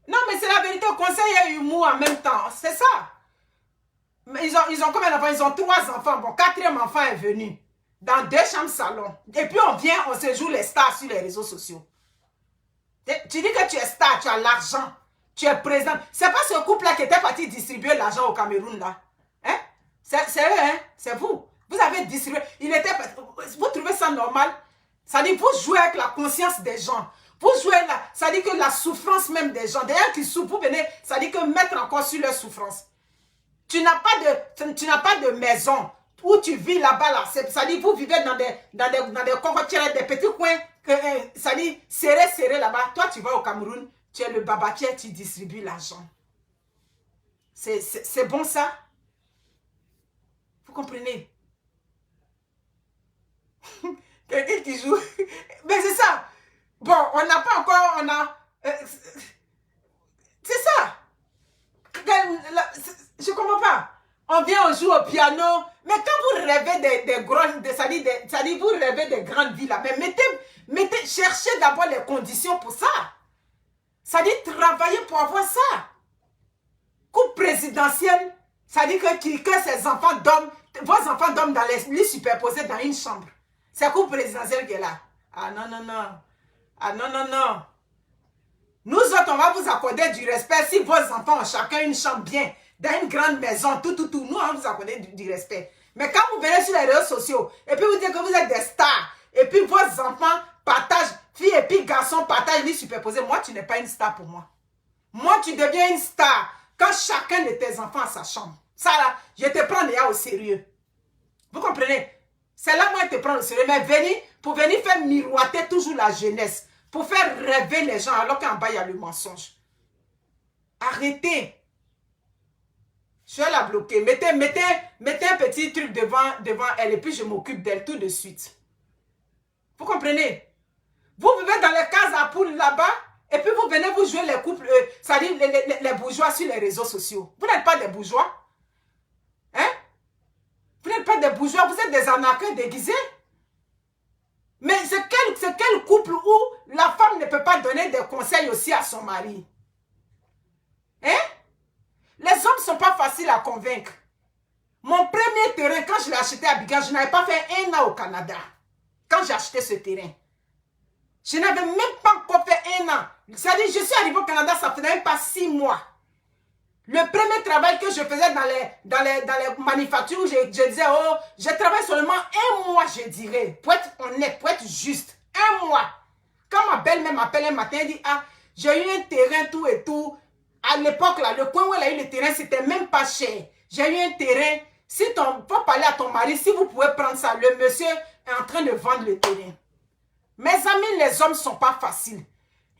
Non, mais c'est la vérité. Au conseil et humour en même temps. C'est ça. Mais ils ont combien d'enfants? Ils ont 3 enfants. Bon, 4e enfant est venu. Dans 2 chambres salon. Et puis on se joue les stars sur les réseaux sociaux. Tu dis que tu es star, tu as l'argent. Tu es présent. C'est pas ce couple-là qui était parti distribuer l'argent au Cameroun, là. Hein? C'est eux, hein? C'est vous. Vous avez distribué. Vous trouvez ça normal? Ça dit, vous jouez avec la conscience des gens. Vous jouez là, ça dit que la souffrance même des gens, des gens qui souffrent, vous venez, ça dit que mettre encore sur leur souffrance. Tu n'as pas de maison où tu vis là-bas, là. Ça dit, vous vivez dans des cocotières, des petits coins, ça dit, serré là-bas. Toi, tu vas au Cameroun, tu es le babatier, tu distribues l'argent. C'est bon ça? Vous comprenez? Quelqu'un qui joue. Mais c'est ça. Bon, on n'a pas encore, c'est ça. Je comprends pas. On vient, on joue au piano. Mais quand vous rêvez des grandes, ça dit vous rêvez des grandes villes là. Mais cherchez d'abord les conditions pour ça. Ça dit travailler pour avoir ça. Couple présidentiel, ça dit que ces enfants dorment, vos enfants dorment dans les lits superposés dans une chambre. C'est couple présidentiel qui est là. Ah non, non, non. Ah non, non, non. Nous autres, on va vous accorder du respect si vos enfants ont chacun une chambre bien, dans une grande maison, tout. Nous, on va vous accorder du respect. Mais quand vous venez sur les réseaux sociaux, et puis vous dites que vous êtes des stars, et puis vos enfants partagent, filles et puis garçons partagent les superposés, moi, tu n'es pas une star pour moi. Moi, tu deviens une star quand chacun de tes enfants a sa chambre. Ça là, je te prends déjà au sérieux. Vous comprenez? C'est là moi je te prends au sérieux. Mais pour venir faire miroiter toujours la jeunesse, pour faire rêver les gens alors qu'en bas il y a le mensonge. Arrêtez. Je vais la bloquer. Mettez un petit truc devant elle et puis je m'occupe d'elle tout de suite. Vous comprenez? Vous vivez dans les cases à poules là-bas et puis vous venez vous jouer les couples, c'est-à-dire les bourgeois sur les réseaux sociaux. Vous n'êtes pas des bourgeois? Hein? Vous n'êtes pas des bourgeois, vous êtes des anarchistes déguisés. Mais c'est quel couple où la femme ne peut pas donner des conseils aussi à son mari? Hein? Les hommes ne sont pas faciles à convaincre. Mon premier terrain, quand je l'ai acheté à Abidjan, je n'avais pas fait 1 an au Canada. Quand j'ai acheté ce terrain. Je n'avais même pas encore fait 1 an. C'est-à-dire, je suis arrivé au Canada, ça faisait même pas 6 mois. Le premier travail que je faisais dans les manufactures, je disais, oh, je travaille seulement 1 mois, je dirais. Pour être honnête, pour être juste. 1 mois. Quand ma belle-mère m'appelle un matin, elle dit, ah, j'ai eu un terrain, tout et tout. À l'époque, là, le coin où elle a eu le terrain, c'était même pas cher. J'ai eu un terrain. Si faut parler à ton mari, si vous pouvez prendre ça, le monsieur est en train de vendre le terrain. Mes amis, les hommes ne sont pas faciles.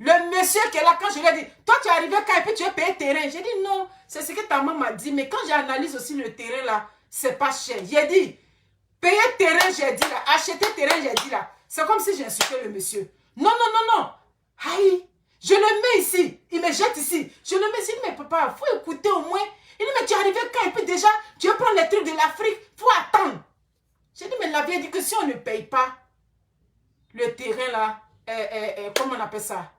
Le monsieur qui est là, quand je lui ai dit, toi tu es arrivé quand et puis tu veux payer terrain. J'ai dit non, c'est ce que ta maman m'a dit. Mais quand j'analyse aussi le terrain là, c'est pas cher. J'ai dit, payer terrain, j'ai dit là, acheter terrain, j'ai dit là. C'est comme si j'insultais le monsieur. Non, non, non, non. Aïe, je le mets ici. Il me jette ici. Je le mets ici. Mais papa, il faut écouter au moins. Il dit, mais tu es arrivé quand et puis déjà, tu veux prendre les trucs de l'Afrique. Il faut attendre. J'ai dit, mais la vie a dit que si on ne paye pas le terrain là, comment on appelle ça?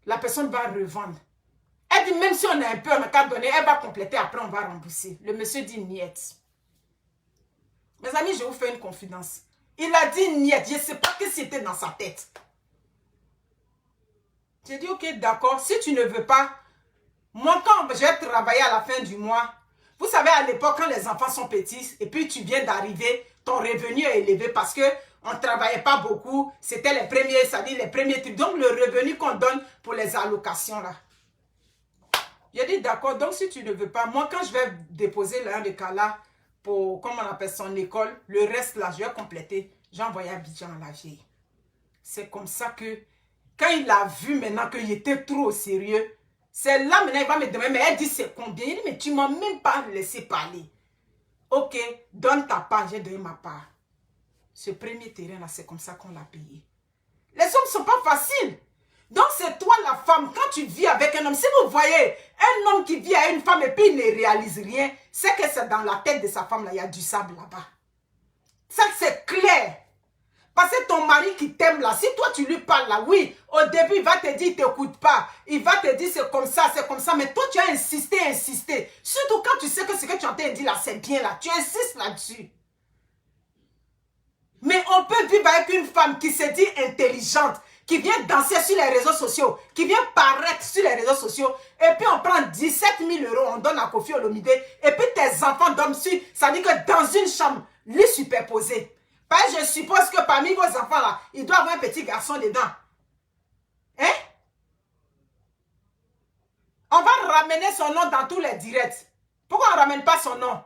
La personne va revendre. Elle dit, même si on a un peu, on n'a qu'à donner, elle va compléter, après on va rembourser. Le monsieur dit niet. Mes amis, je vous fais une confidence. Il a dit niet. Je ne sais pas ce qui était dans sa tête. J'ai dit, ok, d'accord, si tu ne veux pas, moi quand j'ai travaillé à la fin du mois, vous savez, à l'époque, quand les enfants sont petits, et puis tu viens d'arriver, ton revenu est élevé parce que on ne travaillait pas beaucoup. C'était les premiers, c'est-à-dire les premiers trucs. Donc, le revenu qu'on donne pour les allocations, là. J'ai dit, d'accord, donc si tu ne veux pas, moi, quand je vais déposer l'un des cas là, pour, comment on appelle son école, le reste, là, je vais compléter. J'ai envoyé à Abidjan à la vieille. C'est comme ça que, quand il a vu maintenant qu'il était trop au sérieux, c'est là, maintenant, il va me demander, mais elle dit, c'est combien? Il dit, mais tu ne m'as même pas laissé parler. Ok, donne ta part, j'ai donné ma part. Ce premier terrain-là, c'est comme ça qu'on l'a payé. Les hommes ne sont pas faciles. Donc, c'est toi la femme, quand tu vis avec un homme, si vous voyez un homme qui vit avec une femme et puis il ne réalise rien, c'est que c'est dans la tête de sa femme, là, il y a du sable là-bas. Ça, c'est clair. Parce que ton mari qui t'aime là, si toi tu lui parles là, oui, au début, il va te dire, il ne t'écoute pas. Il va te dire, c'est comme ça, mais toi, tu as insisté. Surtout quand tu sais que ce que tu as dit là, c'est bien là. Tu insistes là-dessus. Mais on peut vivre avec une femme qui se dit intelligente, qui vient danser sur les réseaux sociaux, qui vient paraître sur les réseaux sociaux, et puis on prend 17 000 €, on donne à Kofi Olomide, et puis tes enfants dorment sur, ça dit que dans une chambre, lit superposé. Parce que je suppose que parmi vos enfants là, il doit y avoir un petit garçon dedans. Hein? On va ramener son nom dans tous les directs. Pourquoi on ne ramène pas son nom?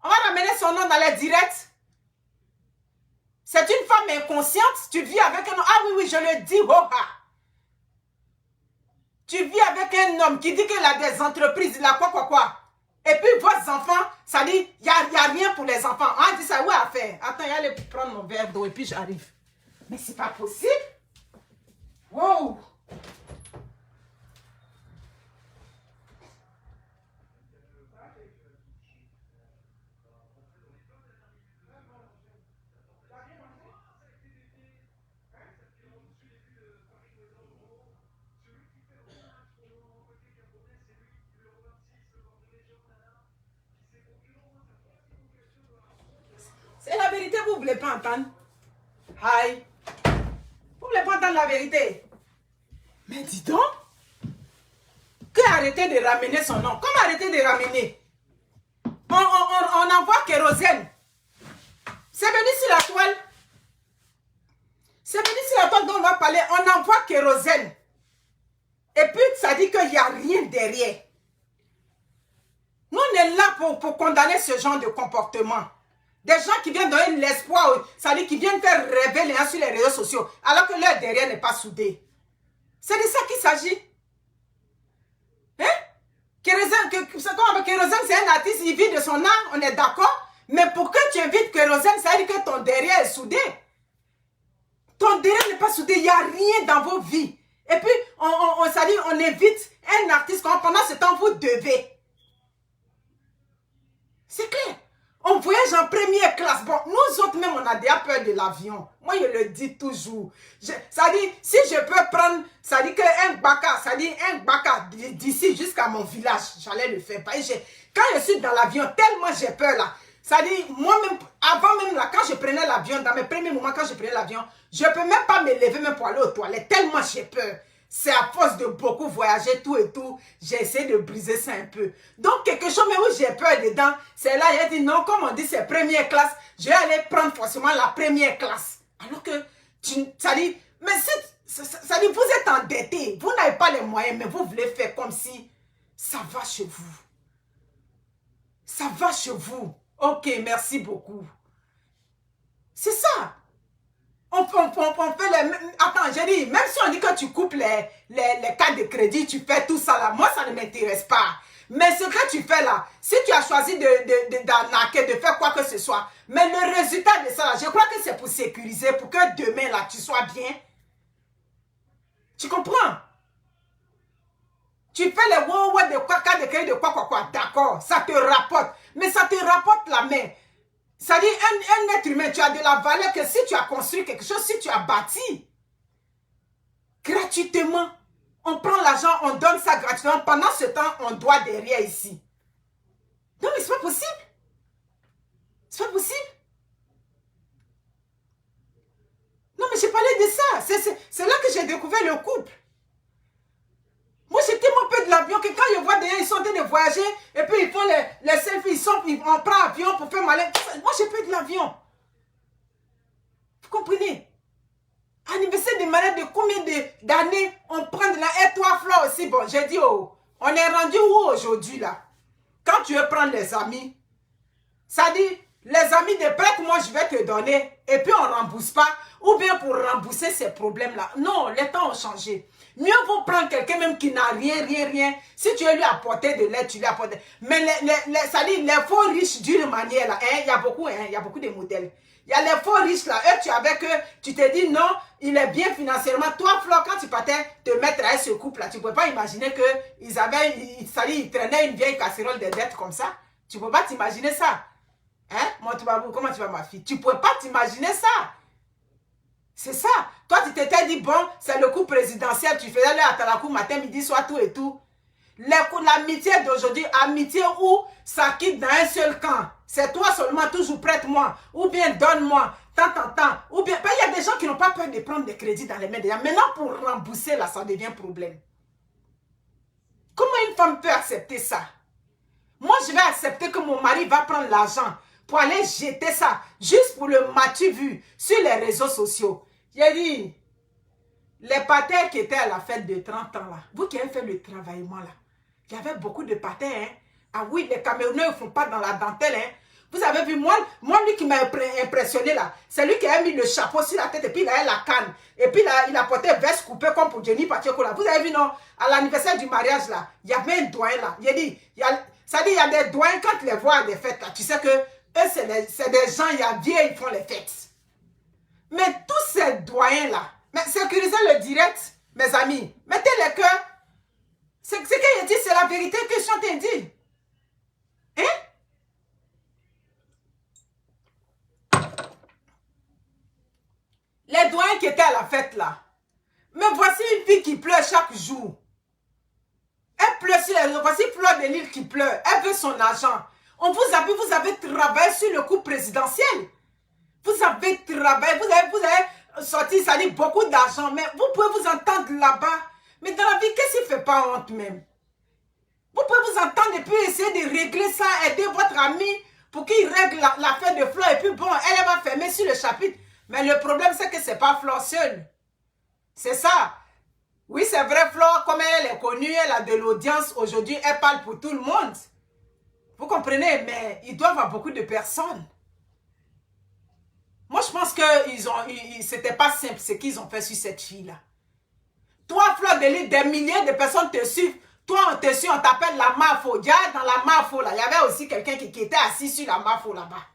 On va ramener son nom dans les directs. C'est une femme inconsciente. Tu vis avec un homme. Ah oui, je le dis. Tu vis avec un homme qui dit qu'il a des entreprises. Il a quoi. Et puis vos enfants, ça dit, il n'y a rien pour les enfants. On dit ça, oui, à faire. Attends, il y a aller prendre mon verre d'eau et puis j'arrive. Mais c'est pas possible. Wow. C'est la vérité, vous ne voulez pas entendre. Aïe. Vous ne voulez pas entendre la vérité. Mais dis donc. Arrêter de ramener son nom. Comment arrêter de ramener? On envoie kérosène. C'est venu sur la toile. C'est venu sur la toile dont on va parler. On envoie kérosène. Et puis, ça dit qu'il n'y a rien derrière. Nous, on est là pour condamner ce genre de comportement. Des gens qui viennent donner l'espoir, ça dit qu'ils viennent faire rêver les gens sur les réseaux sociaux, alors que leur derrière n'est pas soudé. C'est de ça qu'il s'agit. Hein? Kérosène, c'est un artiste, il vit de son art, on est d'accord? Mais pour que tu invites Kérosène, ça veut dire que ton derrière est soudé. Ton derrière n'est pas soudé, il n'y a rien dans vos vies. Et puis, on invite un artiste, pendant ce temps, vous devez. C'est clair. On voyage en première classe. Bon, nous autres même, on a déjà peur de l'avion. Moi, je le dis toujours. Ça dit, si je peux prendre, ça dit qu'un baka, ça dit un baka d'ici jusqu'à mon village, j'allais le faire. Quand je suis dans l'avion, tellement j'ai peur là. Ça dit, moi-même, avant même là, quand je prenais l'avion, dans mes premiers moments, quand je prenais l'avion, je ne peux même pas me lever même pour aller aux toilettes, tellement j'ai peur. c'est à force de beaucoup voyager, tout et tout, j'ai essayé de briser ça un peu. Donc, quelque chose mais où j'ai peur dedans, c'est là, j'ai dit non, comme on dit, c'est première classe, je vais aller prendre forcément la première classe. Alors que, ça dit, mais ça dit, vous êtes endetté, vous n'avez pas les moyens, mais vous voulez faire comme si ça va chez vous. Ça va chez vous. Ok, merci beaucoup. C'est ça. On fait les... Attends, j'ai dit, même si on dit que tu coupes les cartes de crédit, tu fais tout ça là, moi ça ne m'intéresse pas. Mais ce que tu fais là, si tu as choisi d'arnaquer, de faire quoi que ce soit, mais le résultat de ça là, je crois que c'est pour sécuriser, pour que demain là, tu sois bien. Tu comprends? Tu fais les ouais de quoi, cartes de crédit de quoi, d'accord, ça te rapporte. Mais ça te rapporte la main. Ça dit, un être humain, tu as de la valeur que si tu as construit quelque chose, si tu as bâti, gratuitement, on prend l'argent, on donne ça gratuitement. Pendant ce temps, on doit derrière ici. Non, mais c'est pas possible. C'est pas possible. Non, mais j'ai parlé de ça. C'est là que j'ai découvert le couple. Moi, j'ai tellement peur de l'avion que quand je vois des gens, ils sont en train de voyager et puis ils font les selfies, on prend l'avion pour faire malin. Moi, j'ai peur de l'avion. Vous comprenez? Anniversaire de malade de combien d'années on prend de la R3 Flore aussi. Bon, j'ai dit, oh, on est rendu où aujourd'hui là? Quand tu veux prendre les amis, ça dit, les amis de prête, moi je vais te donner et puis on ne rembourse pas. Ou bien pour rembourser ces problèmes-là. Non, les temps ont changé. Mieux vaut prendre quelqu'un même qui n'a rien. Si tu veux lui apporter de l'aide, tu lui apportes. Mais ça dit, les faux riches d'une manière là, il y a beaucoup de modèles. Il y a les faux riches là, eux tu avec eux, tu te dis non, il est bien financièrement. Toi, Flore, quand tu partais te mettre avec ce couple là, tu ne pouvais pas imaginer qu'ils ils traînaient une vieille casserole de dettes comme ça. Tu ne peux pas t'imaginer ça. Hein? Moi, comment tu vas ma fille? Tu ne pouvais pas t'imaginer ça. C'est ça. Toi, tu t'étais dit, bon, c'est le coup présidentiel. Tu faisais le atalakou matin, midi, soir, tout et tout. L'amitié d'aujourd'hui, amitié où ça quitte dans un seul camp. C'est toi seulement, toujours prête-moi. Ou bien donne-moi, tant. Ou bien, ben, il y a des gens qui n'ont pas peur de prendre des crédits dans les mains des gens. Maintenant, pour rembourser, là, ça devient problème. Comment une femme peut accepter ça? Moi, je vais accepter que mon mari va prendre l'argent pour aller jeter ça, juste pour le matu vu sur les réseaux sociaux. J'ai dit, les patères qui étaient à la fête de 30 ans là, vous qui avez fait le travaillement là, il y avait beaucoup de patères, hein. Ah oui, les Camerounais ne font pas dans la dentelle, hein. Vous avez vu, moi lui qui m'a impressionné là, c'est lui qui a mis le chapeau sur la tête et puis il a la canne. Et puis là, il a porté veste coupée comme pour Jenny Pacheco là. Vous avez vu, non, à l'anniversaire du mariage là, il y avait un doyen là. Il a dit, ça dit, il y a des doyens quand tu les vois à des fêtes là, tu sais que eux, c'est des gens, il y a vieux, ils font les fêtes. Mais tous ces doyens-là, mais sécurisez le direct, mes amis. Mettez les cœurs. Ce qu'il dit, c'est la vérité que je suis en train de dire. Hein? Les doyens qui étaient à la fête là. Mais voici une fille qui pleure chaque jour. Elle pleure sur les... Voici Fleur de Lille qui pleure. Elle veut son argent. On vous avez travaillé sur le coup présidentiel. Vous avez travaillé, vous avez sorti, ça dit beaucoup d'argent, mais vous pouvez vous entendre là-bas. Mais dans la vie, qu'est-ce qui ne fait pas honte même? Vous pouvez vous entendre et puis essayer de régler ça, aider votre ami pour qu'il règle l'affaire de Flore. Et puis bon, elle va fermer sur le chapitre. Mais le problème, c'est que ce n'est pas Flore seule. C'est ça. Oui, c'est vrai, Flore, comme elle est connue, elle a de l'audience aujourd'hui, elle parle pour tout le monde. Vous comprenez? Mais ils doivent avoir beaucoup de personnes. Moi, je pense que c'était pas simple ce qu'ils ont fait sur cette fille-là. Toi, Fleur de Lille, des milliers de personnes te suivent. Toi, on te suit, on t'appelle la Mafo. Déjà, dans la Mafo, là, il y avait aussi quelqu'un qui était assis sur la Mafo là-bas.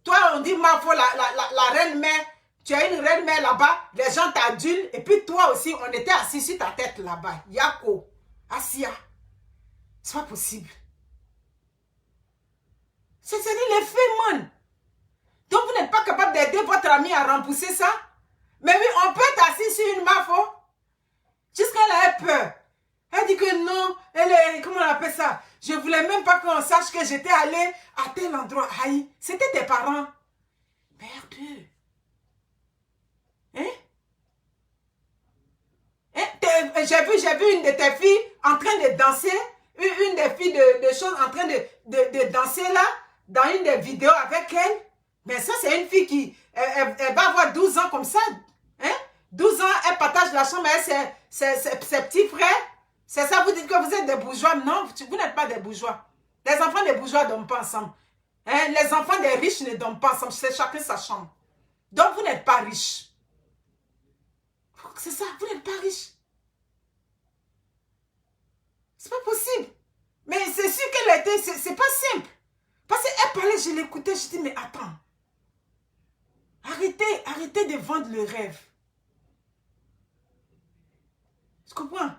Toi, on dit Mafo, la reine-mère. Tu as une reine-mère là-bas, les gens t'adulent. Et puis toi aussi, on était assis sur ta tête là-bas. Yako, Asia. C'est pas possible. C'est-à-dire les faits, man. Donc, vous n'êtes pas capable d'aider votre ami à rembourser ça? Mais oui, on peut être assis sur une mafo. Jusqu'à là, elle peur. Elle dit que non, elle est, comment on appelle ça? Je voulais même pas qu'on sache que j'étais allé à tel endroit. Aïe, c'était tes parents. Merde. Hein? Hein? J'ai vu une de tes filles en train de danser, une des filles de choses en train de danser là, dans une des vidéos avec elle. Mais ça, c'est une fille qui elle va avoir 12 ans comme ça. Hein? 12 ans, elle partage la chambre avec ses petits frères. C'est ça, vous dites que vous êtes des bourgeois. Non, vous n'êtes pas des bourgeois. Les enfants des bourgeois ne dorment pas ensemble. Hein? Les enfants des riches ne dorment pas ensemble. C'est chacun sa chambre. Donc, vous n'êtes pas riche. C'est ça, vous n'êtes pas riche. C'est pas possible. Mais c'est sûr qu'elle était, c'est pas simple. Parce qu'elle parlait, je l'écoutais, je dis, mais attends. Arrêtez de vendre le rêve. Tu comprends?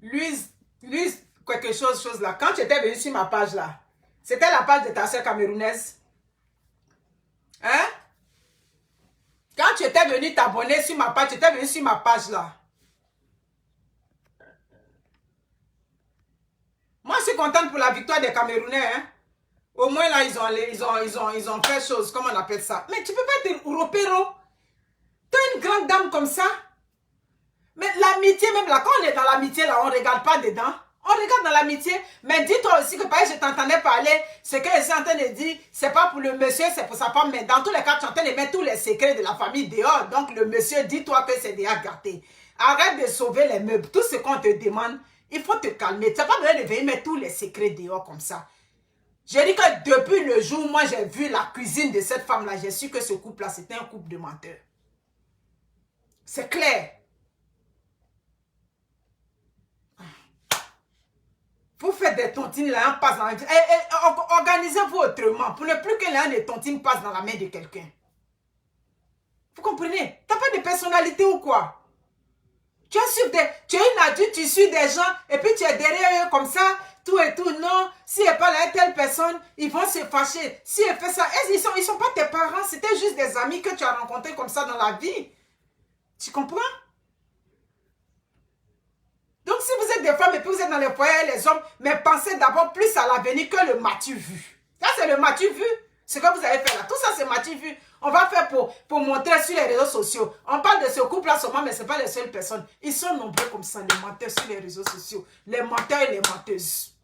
Lise, quelque chose là. Quand tu étais venu sur ma page là, c'était la page de ta soeur camerounaise. Hein? Quand tu étais venu t'abonner sur ma page, tu étais venu sur ma page là. Moi, je suis contente pour la victoire des Camerounais. Hein? Au moins là, ils ont fait chose, comment on appelle ça? Mais tu peux pas être européro. Tu es une grande dame comme ça. Mais l'amitié, même là, quand on est dans l'amitié, là, on ne regarde pas dedans. On regarde dans l'amitié. Mais dis-toi aussi que, par exemple, je t'entendais parler, ce que je suis en train de dire, c'est pas pour le monsieur, c'est pour sa femme. Mais dans tous les cas, tu es en train de mettre tous les secrets de la famille dehors. Donc, le monsieur, dis-toi que c'est déjà gâté. Arrête de sauver les meubles. Tout ce qu'on te demande, il faut te calmer. Tu n'as pas besoin de venir mettre tous les secrets dehors comme ça. J'ai dit que depuis le jour où moi j'ai vu la cuisine de cette femme-là, j'ai su que ce couple-là, c'était un couple de menteurs. C'est clair. Vous faites des tontines, là, on passe dans la... Organisez-vous autrement pour ne plus que l'un des tontines passe dans la main de quelqu'un. Vous comprenez? Tu n'as pas de personnalité ou quoi? Tu es une adulte, tu suis des gens et puis tu es derrière eux comme ça, tout et tout. Non, si elle parle à telle personne, ils vont se fâcher. Si elle fait ça, ils sont pas tes parents, c'était juste des amis que tu as rencontrés comme ça dans la vie. Tu comprends? Donc, si vous êtes des femmes et puis vous êtes dans les foyers, les hommes, mais pensez d'abord plus à l'avenir que le matu vu. Ça, c'est le matu vu. Ce que vous avez fait là. Tout ça, c'est matu vu. On va faire pour montrer sur les réseaux sociaux. On parle de ce couple-là seulement, mais ce n'est pas les seules personnes. Ils sont nombreux comme ça, les menteurs sur les réseaux sociaux. Les menteurs et les menteuses.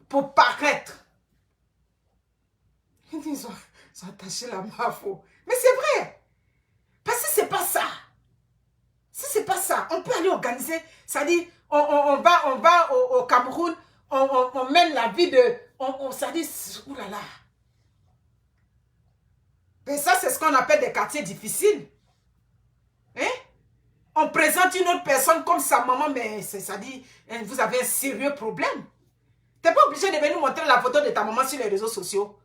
Pour paraître. Ils ont attaché la main à faux. Mais c'est vrai. Parce que c'est pas ça. Si c'est pas ça, on peut aller organiser. C'est-à-dire, on va au Cameroun, on mène la vie de... ça dit, oulala. Mais ça, c'est ce qu'on appelle des quartiers difficiles. Hein? On présente une autre personne comme sa maman, mais ça dit, vous avez un sérieux problème. Tu n'es pas obligé de venir montrer la photo de ta maman sur les réseaux sociaux.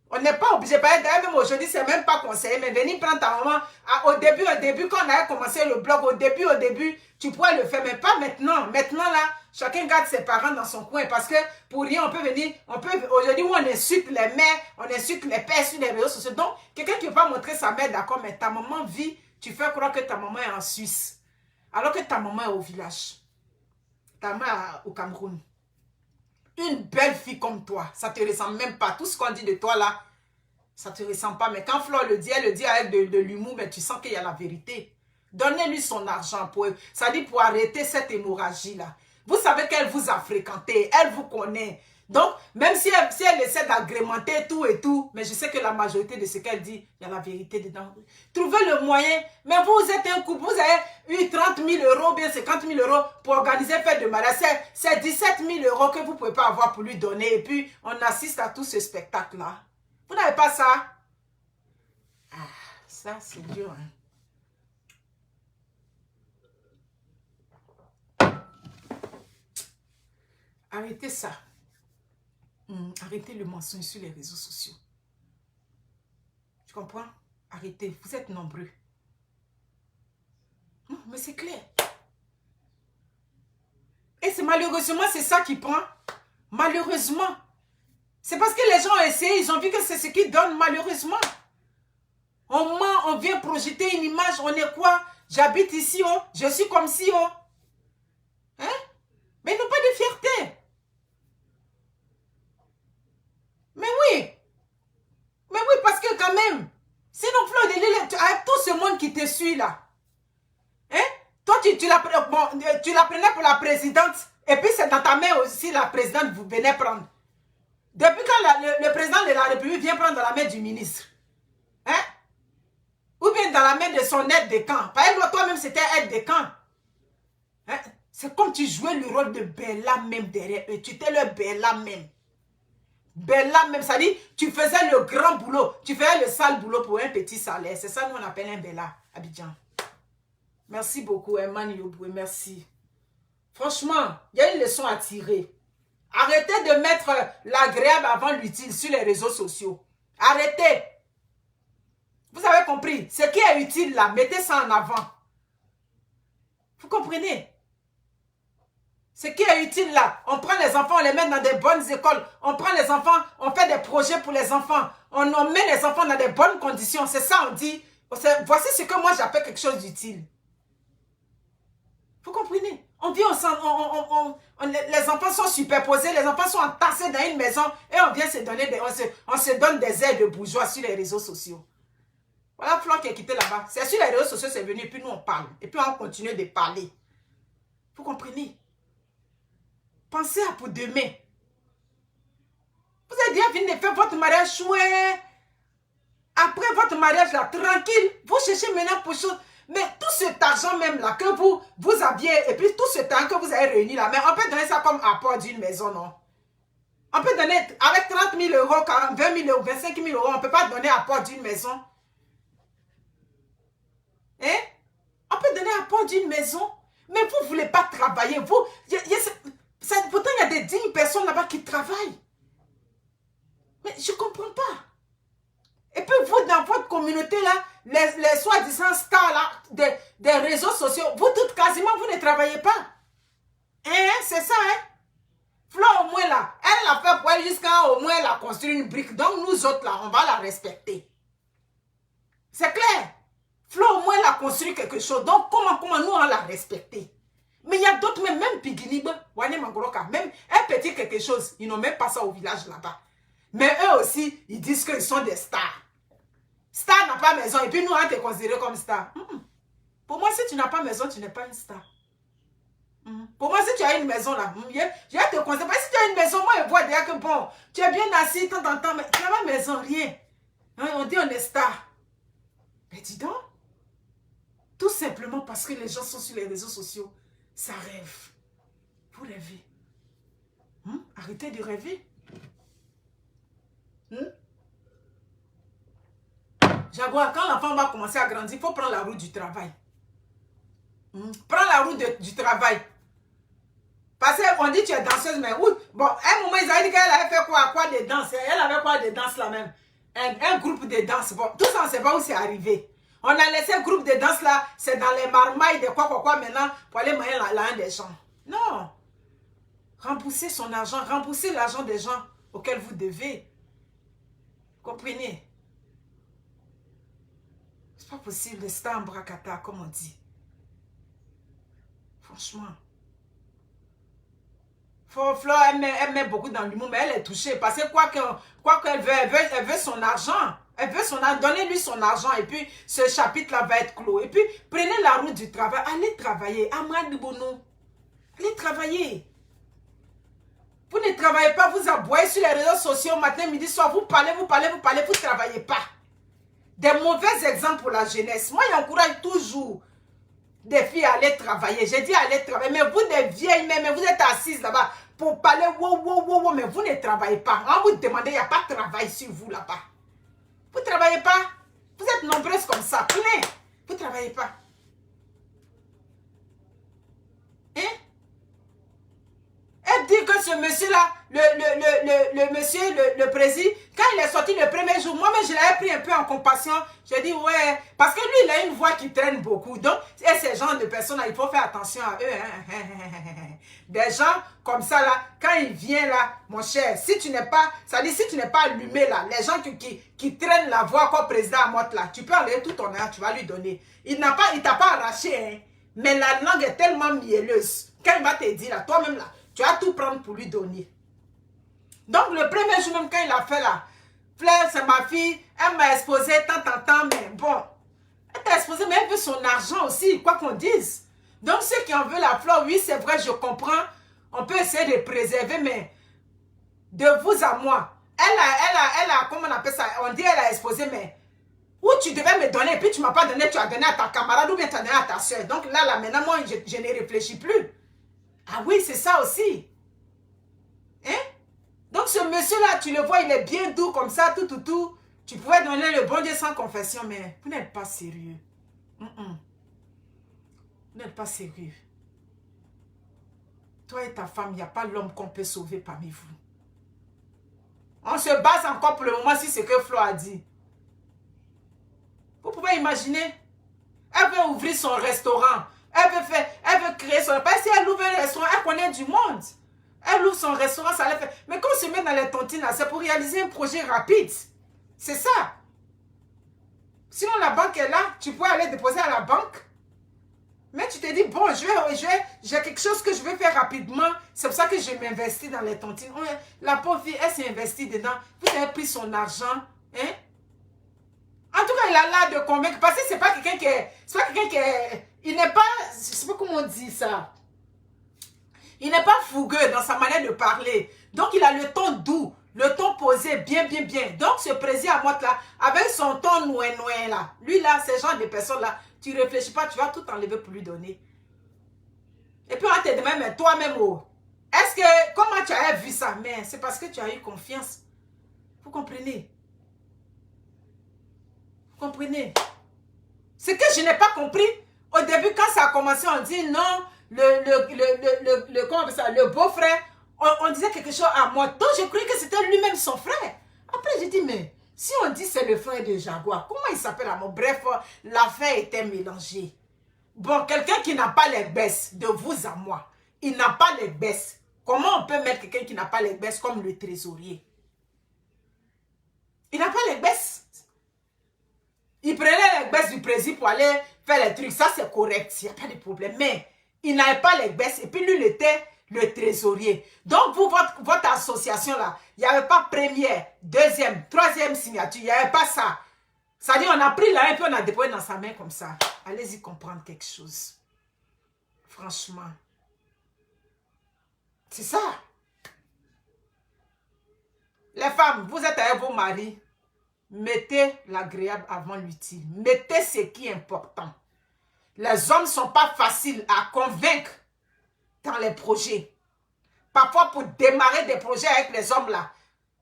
On n'est pas obligé, d'ailleurs même aujourd'hui, c'est même pas conseillé, mais venir prendre ta maman, au début, quand on a commencé le blog, au début, tu pourrais le faire, mais pas maintenant. Maintenant, là, chacun garde ses parents dans son coin, parce que pour rien, on peut venir, aujourd'hui, où on insulte les mères, on insulte les pères sur les réseaux sociaux. Donc, quelqu'un qui ne veut pas montrer sa mère, d'accord, mais ta maman vit, tu fais croire que ta maman est en Suisse, alors que ta maman est au village, ta maman est au Cameroun. Une belle fille comme toi, ça ne te ressemble même pas. Tout ce qu'on dit de toi là, ça ne te ressemble pas. Mais quand Flore le dit, elle le dit avec de l'humour, mais tu sens qu'il y a la vérité. Donnez-lui son argent ça dit pour arrêter cette hémorragie là. Vous savez qu'elle vous a fréquenté, elle vous connaît. Donc, même si elle essaie d'agrémenter tout et tout, mais je sais que la majorité de ce qu'elle dit, il y a la vérité dedans. Trouvez le moyen. Mais vous êtes un couple, vous avez eu 30 000 €, bien 50 000 € pour organiser fête de mariage. C'est 17 000 € que vous ne pouvez pas avoir pour lui donner. Et puis, on assiste à tout ce spectacle-là. Vous n'avez pas ça? Ah, ça, c'est dur, hein. Arrêtez ça. Arrêtez le mensonge sur les réseaux sociaux. Tu comprends? Arrêtez. Vous êtes nombreux. Non, mais c'est clair. Et c'est malheureusement, c'est ça qui prend. Malheureusement. C'est parce que les gens ont essayé, ils ont vu que c'est ce qui donne, malheureusement. On ment, on vient projeter une image, on est quoi? J'habite ici, oh, je suis comme si, oh. Hein? Mais ils n'ont pas de fierté. Mais oui. Mais oui, parce que quand même, sinon, Flo, avec tout ce monde qui te suit là, hein? Toi, tu la prenais pour la présidente, et puis c'est dans ta main aussi la présidente vous venez prendre. Depuis quand le président de la République vient prendre dans la main du ministre? Hein? Ou bien dans la main de son aide de camp. Par exemple, toi-même, c'était aide de camp. Hein? C'est comme tu jouais le rôle de Bella même derrière eux. Tu étais le Bella même. Bella même, ça dit, tu faisais le grand boulot. Tu faisais le sale boulot pour un petit salaire. C'est ça, nous, on appelle un Bella, Abidjan. Merci beaucoup, Eman Yoboué, merci. Franchement, il y a une leçon à tirer. Arrêtez de mettre l'agréable avant l'utile sur les réseaux sociaux. Arrêtez. Vous avez compris? Ce qui est utile là, mettez ça en avant. Vous comprenez? Ce qui est utile là, on prend les enfants, on les met dans des bonnes écoles. On prend les enfants, on fait des projets pour les enfants. On met les enfants dans des bonnes conditions. C'est ça, on dit. Voici ce que moi j'appelle quelque chose d'utile. Vous comprenez? On vient, les enfants sont superposés, les enfants sont entassés dans une maison et on vient se donner on se donne des airs de bourgeois sur les réseaux sociaux. Voilà Flo qui est quitté là-bas. C'est sur les réseaux sociaux, c'est venu et puis nous on parle. Et puis on continue de parler. Vous comprenez? Pensez à pour demain. Vous êtes bien fini de faire votre mariage chouette. Après votre mariage là, tranquille, vous cherchez maintenant pour chose. Mais tout cet argent même là que vous aviez, et puis tout ce temps que vous avez réuni là, mais on peut donner ça comme apport d'une maison, non? On peut donner, avec 30 000 euros, 20 000 euros, 25 000 euros, on ne peut pas donner apport d'une maison. Hein? On peut donner apport d'une maison, mais vous ne voulez pas travailler. Pourtant, il y a des dignes personnes là-bas qui travaillent. Mais je ne comprends pas. Et puis vous, dans votre communauté là, les soi-disant stars là, des réseaux sociaux, vous toutes quasiment, vous ne travaillez pas. Hein, c'est ça, hein? Flo au moins là, elle l'a fait pour elle jusqu'à au moins elle a construit une brique. Donc nous autres là, on va la respecter. C'est clair. Flo au moins elle a construit quelque chose. Donc comment nous on l'a respecter? Mais il y a d'autres, même Pigilibe, Wane Mangoroka, même un petit quelque chose, ils n'ont même pas ça au village là-bas. Mais eux aussi, ils disent qu'ils sont des stars. Star n'a pas maison et puis nous on te considéré comme star. Pour moi, si tu n'as pas maison, tu n'es pas une star. Pour moi, si tu as une maison là, je vais te considérer. Si tu as une maison, moi je vois déjà que bon, tu es bien assis, tant, mais tu n'as pas maison, rien. Hein, on dit on est star. Mais dis donc, tout simplement parce que les gens sont sur les réseaux sociaux, ça rêve. Vous rêvez. Arrêtez de rêver. Jaguar, quand l'enfant va commencer à grandir, il faut prendre la route du travail. Prends la route du travail. Parce qu'on dit que tu es danseuse, mais oui. Bon, à un moment, ils avaient dit qu'elle avait fait quoi de danse. Elle avait quoi de danse là même? Un groupe de danse. Bon, tout ça, on ne sait pas où c'est arrivé. On a laissé un groupe de danse là, c'est dans les marmailles de quoi maintenant, pour aller manger l'argent des gens. Non. Remboursez son argent, remboursez l'argent des gens auxquels vous devez. Comprenez? C'est pas possible de star en bracata, comme on dit. Franchement. Flo, elle met beaucoup dans l'humour, mais elle est touchée. Parce que quoi qu'elle veut, elle veut son argent. Elle veut son argent. Donnez-lui son argent. Et puis, ce chapitre-là va être clos. Et puis, prenez la route du travail. Allez travailler. Amad Bono. Allez travailler. Vous ne travaillez pas. Vous aboyez sur les réseaux sociaux matin, midi, soir. Vous parlez. Vous ne travaillez pas. Des mauvais exemples pour la jeunesse. Moi, j'encourage toujours des filles à aller travailler. J'ai dit aller travailler. Mais vous, des vieilles, mais vous êtes assises là-bas pour parler, wow, mais vous ne travaillez pas. On vous demande, il n'y a pas de travail sur vous là-bas. Vous ne travaillez pas. Vous êtes nombreuses comme ça, plein. Vous ne travaillez pas. Hein? Elle dit que ce monsieur-là, le monsieur, le président, quand il est sorti le premier jour, moi-même, je l'avais pris un peu en compassion. J'ai dit, ouais, parce que lui, il a une voix qui traîne beaucoup. Donc, et ces gens de personnes-là, il faut faire attention à eux. Des gens comme ça, là, quand il vient là, mon cher, si tu n'es pas, ça dit, si tu n'es pas allumé là, les gens qui traînent la voix comme président à Motte là, tu peux enlever tout ton air, tu vas lui donner. Il t'a pas arraché, hein, mais la langue est tellement mielleuse. Quand il va te dire là, toi-même là, tu vas tout prendre pour lui donner. Donc, le premier jour, même quand il a fait là, Fleur, c'est ma fille, elle m'a exposé tant, mais bon, elle t'a exposé, mais elle veut son argent aussi, quoi qu'on dise. Donc, ceux qui en veulent la fleur, oui, c'est vrai, je comprends. On peut essayer de préserver, mais de vous à moi, elle a, comment on appelle ça, on dit elle a exposé, mais où tu devais me donner, et puis tu ne m'as pas donné, tu as donné à ta camarade, ou bien tu as donné à ta soeur. Donc là, maintenant, moi, je ne réfléchis plus. Ah oui, c'est ça aussi. Hein? Donc ce monsieur-là, tu le vois, il est bien doux comme ça, tout. Tu pouvais donner le bon Dieu sans confession, mais vous n'êtes pas sérieux. Vous n'êtes pas sérieux. Toi et ta femme, il n'y a pas l'homme qu'on peut sauver parmi vous. On se base encore pour le moment sur ce que Flo a dit. Vous pouvez imaginer. Elle veut ouvrir son restaurant. Elle veut créer son... Parce que si elle ouvre un restaurant, elle connaît du monde. Elle ouvre son restaurant, ça la fait. Mais quand on se met dans les tontines, c'est pour réaliser un projet rapide. C'est ça. Sinon, la banque est là. Tu peux aller déposer à la banque. Mais tu te dis, bon, j'ai quelque chose que je veux faire rapidement. C'est pour ça que je m'investis dans les tontines. La pauvre fille, elle s'est investie dedans. Vous avez pris son argent. Hein? En tout cas, il a l'air de convaincre. Parce que c'est pas quelqu'un qui est... C'est pas quelqu'un qui est... Il n'est pas... Je sais pas comment on dit ça. Il n'est pas fougueux dans sa manière de parler. Donc, il a le ton doux. Le ton posé, bien. Donc, ce président à moi là, avec son ton noué là. Lui là, ce genre de personnes là, tu ne réfléchis pas, tu vas tout enlever pour lui donner. Et puis on te demande, mais toi-même, est-ce que, comment tu as vu ça? Mais c'est parce que tu as eu confiance. Vous comprenez? Vous comprenez? Ce que je n'ai pas compris, au début, quand ça a commencé, on dit non, le beau-frère, on disait quelque chose à moi. Donc, je croyais que c'était lui-même son frère. Après, j'ai dit, mais si on dit c'est le frère de Jaguar, comment il s'appelle à moi? Bref, l'affaire était mélangée. Bon, quelqu'un qui n'a pas les baisses, de vous à moi, il n'a pas les baisses. Comment on peut mettre quelqu'un qui n'a pas les baisses comme le trésorier? Il n'a pas les baisses. Il prenait les baisses du président pour aller faire les trucs. Ça, c'est correct. Il n'y a pas de problème. Mais il n'avait pas les baisses. Et puis, lui, il était le trésorier. Donc, vous, votre association, là, il n'y avait pas première, deuxième, troisième signature. Il n'y avait pas ça. Ça dit, on a pris là et puis on a déposé dans sa main comme ça. Allez-y comprendre quelque chose. Franchement. C'est ça. Les femmes, vous êtes avec vos maris. Mettez l'agréable avant l'utile. Mettez ce qui est important. Les hommes ne sont pas faciles à convaincre dans les projets. Parfois, pour démarrer des projets avec les hommes là,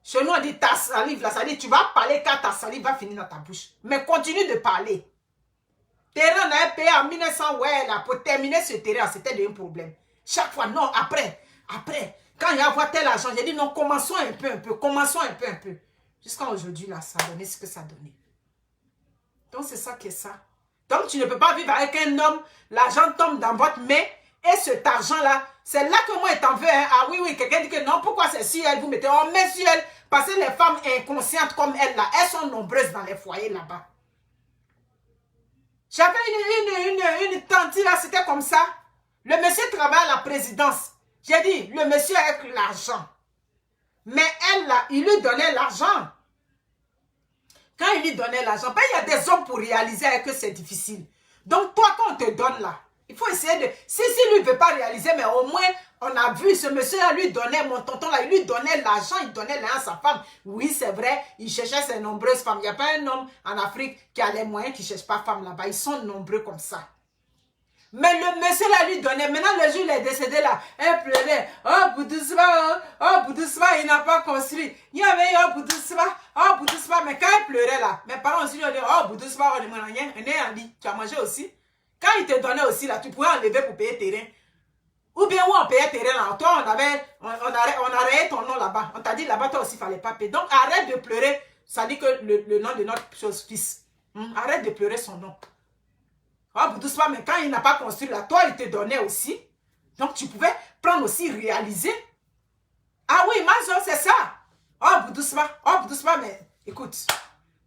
chez nous on dit ta salive là, ça dit tu vas parler quand ta salive va finir dans ta bouche. Mais continue de parler. Terrain, on avait payé en 1900, ouais, là, pour terminer ce terrain, c'était un problème. Chaque fois, non, après, quand il y a avoir tel argent, j'ai dit non, commençons un peu, commençons un peu. Jusqu'à aujourd'hui, là, ça a donné ce que ça a donné. Donc, c'est ça qui est ça. Donc, tu ne peux pas vivre avec un homme, l'argent tombe dans votre main, et cet argent-là, c'est là que moi, je t'en veux. Hein. Ah oui, quelqu'un dit que non, pourquoi c'est sur elle, vous mettez, on met sur elle, parce que les femmes inconscientes comme elle, là, elles sont nombreuses dans les foyers là-bas. J'avais une tante, là, c'était comme ça. Le monsieur travaille à la présidence. J'ai dit, le monsieur avec l'argent. Mais elle, là, il lui donnait l'argent. Quand il lui donnait l'argent, ben, il y a des hommes pour réaliser avec eux, c'est difficile. Donc, toi, quand on te donne là, il faut essayer de... Si lui ne veut pas réaliser, mais au moins, on a vu ce monsieur-là, lui donnait, mon tonton là, il lui donnait l'argent, il donnait l'argent à sa femme. Oui, c'est vrai, il cherchait ses nombreuses femmes. Il n'y a pas un homme en Afrique qui a les moyens qui ne cherche pas femme là-bas. Ils sont nombreux comme ça. Mais le monsieur là lui donnait. Maintenant, le jour il est décédé là, elle pleurait. Oh, Boudoussma, il n'a pas construit. Il y avait oh, Boudoussma. Mais quand elle pleurait là, mes parents aussi lui ont dit, oh, Boudoussma, on est rien. Tu as mangé aussi. Quand il te donnait aussi là, tu pouvais enlever pour payer terrain. Ou bien où on payait terrain là. Toi, on arrêtait ton nom là-bas. On t'a dit là-bas, toi aussi, il ne fallait pas payer. Donc, arrête de pleurer. Ça dit que le nom de notre fils. Arrête de pleurer son nom. Oh, Boudoussma, mais quand il n'a pas construit là, toi, il te donnait aussi. Donc, tu pouvais prendre aussi, réaliser. Ah oui, Mazo, c'est ça. Oh, Boudoussma, mais écoute.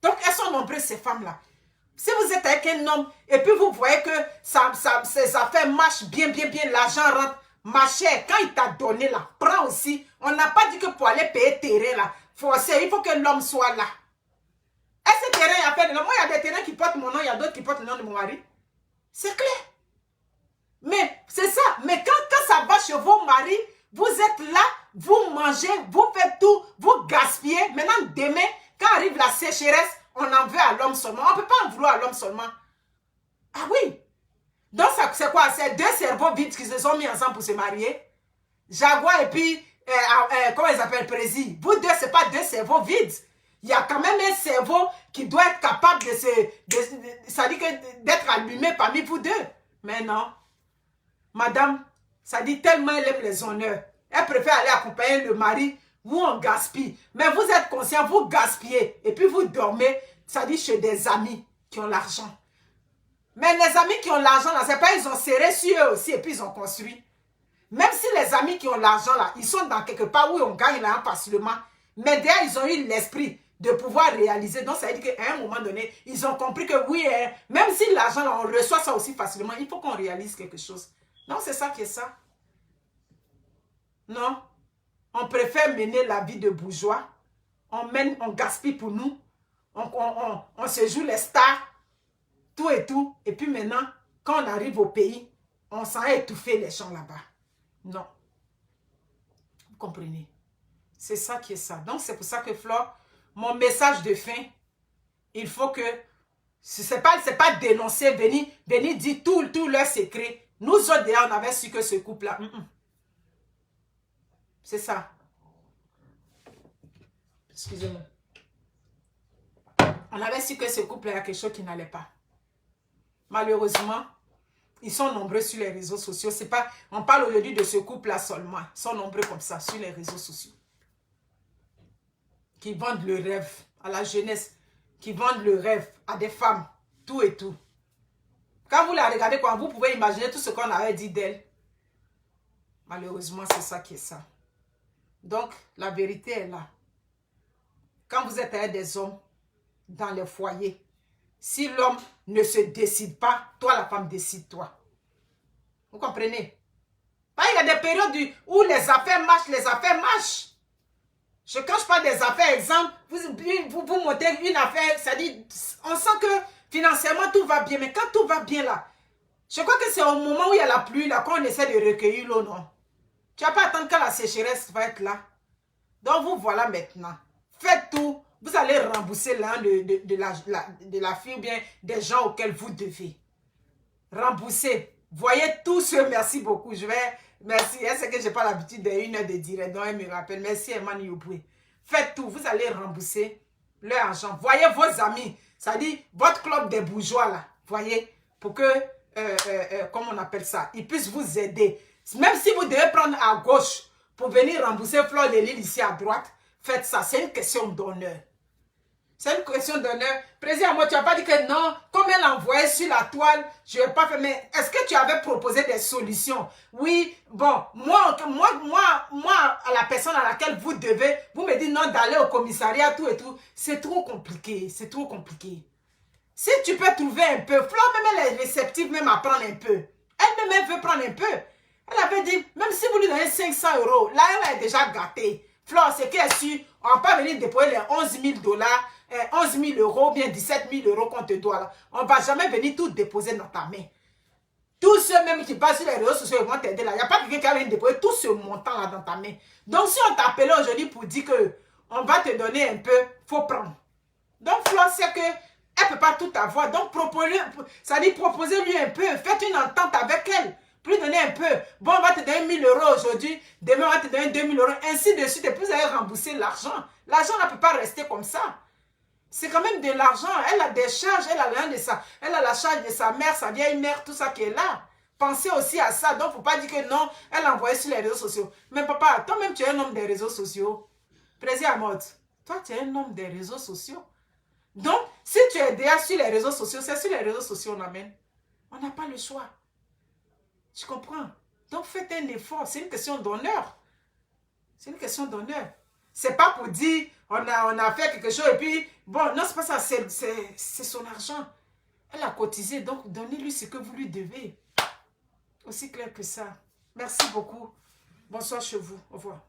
Donc, elles sont nombreuses, ces femmes-là. Si vous êtes avec un homme, et puis vous voyez que ses affaires marchent bien, l'argent rentre, ma chère, quand il t'a donné là, prends aussi On n'a pas dit que pour aller payer terrain là, forcé, il faut que l'homme soit là. Est-ce que terrain, il y a pas de nom? Moi, il y a des terrains qui portent mon nom, il y a d'autres qui portent le nom de mon mari. C'est clair. Mais c'est ça. Mais quand ça va chez vos maris, vous êtes là, vous mangez, vous faites tout, vous gaspillez. Maintenant, demain, quand arrive la sécheresse, on en veut à l'homme seulement. On ne peut pas en vouloir à l'homme seulement. Ah oui. Donc, c'est quoi? C'est deux cerveaux vides qui se sont mis ensemble pour se marier. Jaguar et puis, comment ils appellent, Prési. Vous deux, ce n'est pas deux cerveaux vides. Il y a quand même un cerveau qui doit être capable de ça dit que d'être allumé parmi vous deux. Mais non. Madame, ça dit tellement elle aime les honneurs. Elle préfère aller accompagner le mari où on gaspille. Mais vous êtes conscient, vous gaspillez. Et puis vous dormez, ça dit chez des amis qui ont l'argent. Mais les amis qui ont l'argent, là, c'est pas ils ont serré sur eux aussi et puis ils ont construit. Même si les amis qui ont l'argent, là, ils sont dans quelque part où on gagne l'argent facilement. Mais derrière, ils ont eu l'esprit de pouvoir réaliser. Donc, ça veut dire qu'à un moment donné, ils ont compris que oui, même si l'argent, là, on reçoit ça aussi facilement, il faut qu'on réalise quelque chose. Donc, c'est ça qui est ça. Non. On préfère mener la vie de bourgeois. On gaspille pour nous. On se joue les stars. Tout et tout. Et puis maintenant, quand on arrive au pays, on sent étouffer les gens là-bas. Non. Vous comprenez? C'est ça qui est ça. Donc, c'est pour ça que, Flore, mon message de fin, il faut que, c'est pas dénoncer, venir dire tout leur secret. Nous autres, d'ailleurs, on avait su que ce couple-là, c'est ça. Excusez-moi. On avait su que ce couple-là, il y a quelque chose qui n'allait pas. Malheureusement, ils sont nombreux sur les réseaux sociaux. C'est pas, on parle aujourd'hui de ce couple-là seulement. Ils sont nombreux comme ça sur les réseaux sociaux. Qui vendent le rêve à la jeunesse. Qui vendent le rêve à des femmes. Tout et tout. Quand vous la regardez, quand vous pouvez imaginer tout ce qu'on avait dit d'elle. Malheureusement, c'est ça qui est ça. Donc, la vérité est là. Quand vous êtes avec des hommes dans les foyers, si l'homme ne se décide pas, toi, la femme, décide-toi. Vous comprenez? Il y a des périodes où les affaires marchent, Je ne cache pas des affaires. Exemple, vous montez une affaire, ça dit, on sent que financièrement, tout va bien. Mais quand tout va bien là, je crois que c'est au moment où il y a la pluie, là, qu'on essaie de recueillir l'eau, non? Tu n'as pas à attendre que la sécheresse va être là. Donc, vous voilà maintenant. Faites tout. Vous allez rembourser l'un de la fille ou bien des gens auxquels vous devez. Rembourser. Voyez tous ceux, merci beaucoup. Merci. Elle sait que je n'ai pas l'habitude d'une heure de direct. Donc, elle me rappelle. Merci, Emmanuel Yopoué. Faites tout. Vous allez rembourser leur argent. Voyez vos amis. Ça dit, votre club des bourgeois, là. Voyez, pour que, comment on appelle ça, ils puissent vous aider. Même si vous devez prendre à gauche pour venir rembourser Flore de Lille ici à droite, faites ça. C'est une question d'honneur. C'est une question d'honneur. Président, moi, tu n'as pas dit que non, comme elle envoyait sur la toile, je n'ai pas fait. Mais est-ce que tu avais proposé des solutions? Oui, bon, moi, à la personne à laquelle vous devez, vous me dites non, d'aller au commissariat, tout et tout. C'est trop compliqué, c'est trop compliqué. Si tu peux trouver un peu, Flore, même elle est réceptive, même à prendre un peu. Elle-même, elle veut prendre un peu. Elle avait dit, même si vous lui donnez 500 €, là, elle est déjà gâtée. Flore, c'est qu'elle est sûre, on va pas venir déposer les 11 000 $, 11 000 €, bien 17 000 € qu'on te doit. Là. On ne va jamais venir tout déposer dans ta main. Tous ceux même qui passent sur les réseaux sociaux, ils vont t'aider là. Il n'y a pas quelqu'un qui va venir déposer tout ce montant là dans ta main. Donc, si on t'appelait aujourd'hui pour dire que on va te donner un peu, il faut prendre. Donc, Flore, c'est que elle ne peut pas tout avoir. Donc, proposez-lui un peu. Faites une entente avec elle. Plus donner un peu. Bon, on va te donner 1 000 € aujourd'hui. Demain, on va te donner 2 000 €. Ainsi de suite. Et puis, vous allez rembourser l'argent. L'argent ne peut pas rester comme ça. C'est quand même de l'argent. Elle a des charges. Elle a la charge de sa mère, sa vieille mère, tout ça qui est là. Pensez aussi à ça. Donc, il ne faut pas dire que non, elle a envoyé sur les réseaux sociaux. Mais papa, toi-même, tu es un homme des réseaux sociaux. Président Amod, toi, tu es un homme des réseaux sociaux. Donc, si tu es déjà sur les réseaux sociaux, c'est sur les réseaux sociaux qu'on amène. On n'a pas le choix. Tu comprends? Donc, faites un effort. C'est une question d'honneur. C'est une question d'honneur. C'est pas pour dire, on a fait quelque chose et puis, bon, non, c'est pas ça. C'est son argent. Elle a cotisé, donc donnez-lui ce que vous lui devez. Aussi clair que ça. Merci beaucoup. Bonsoir chez vous. Au revoir.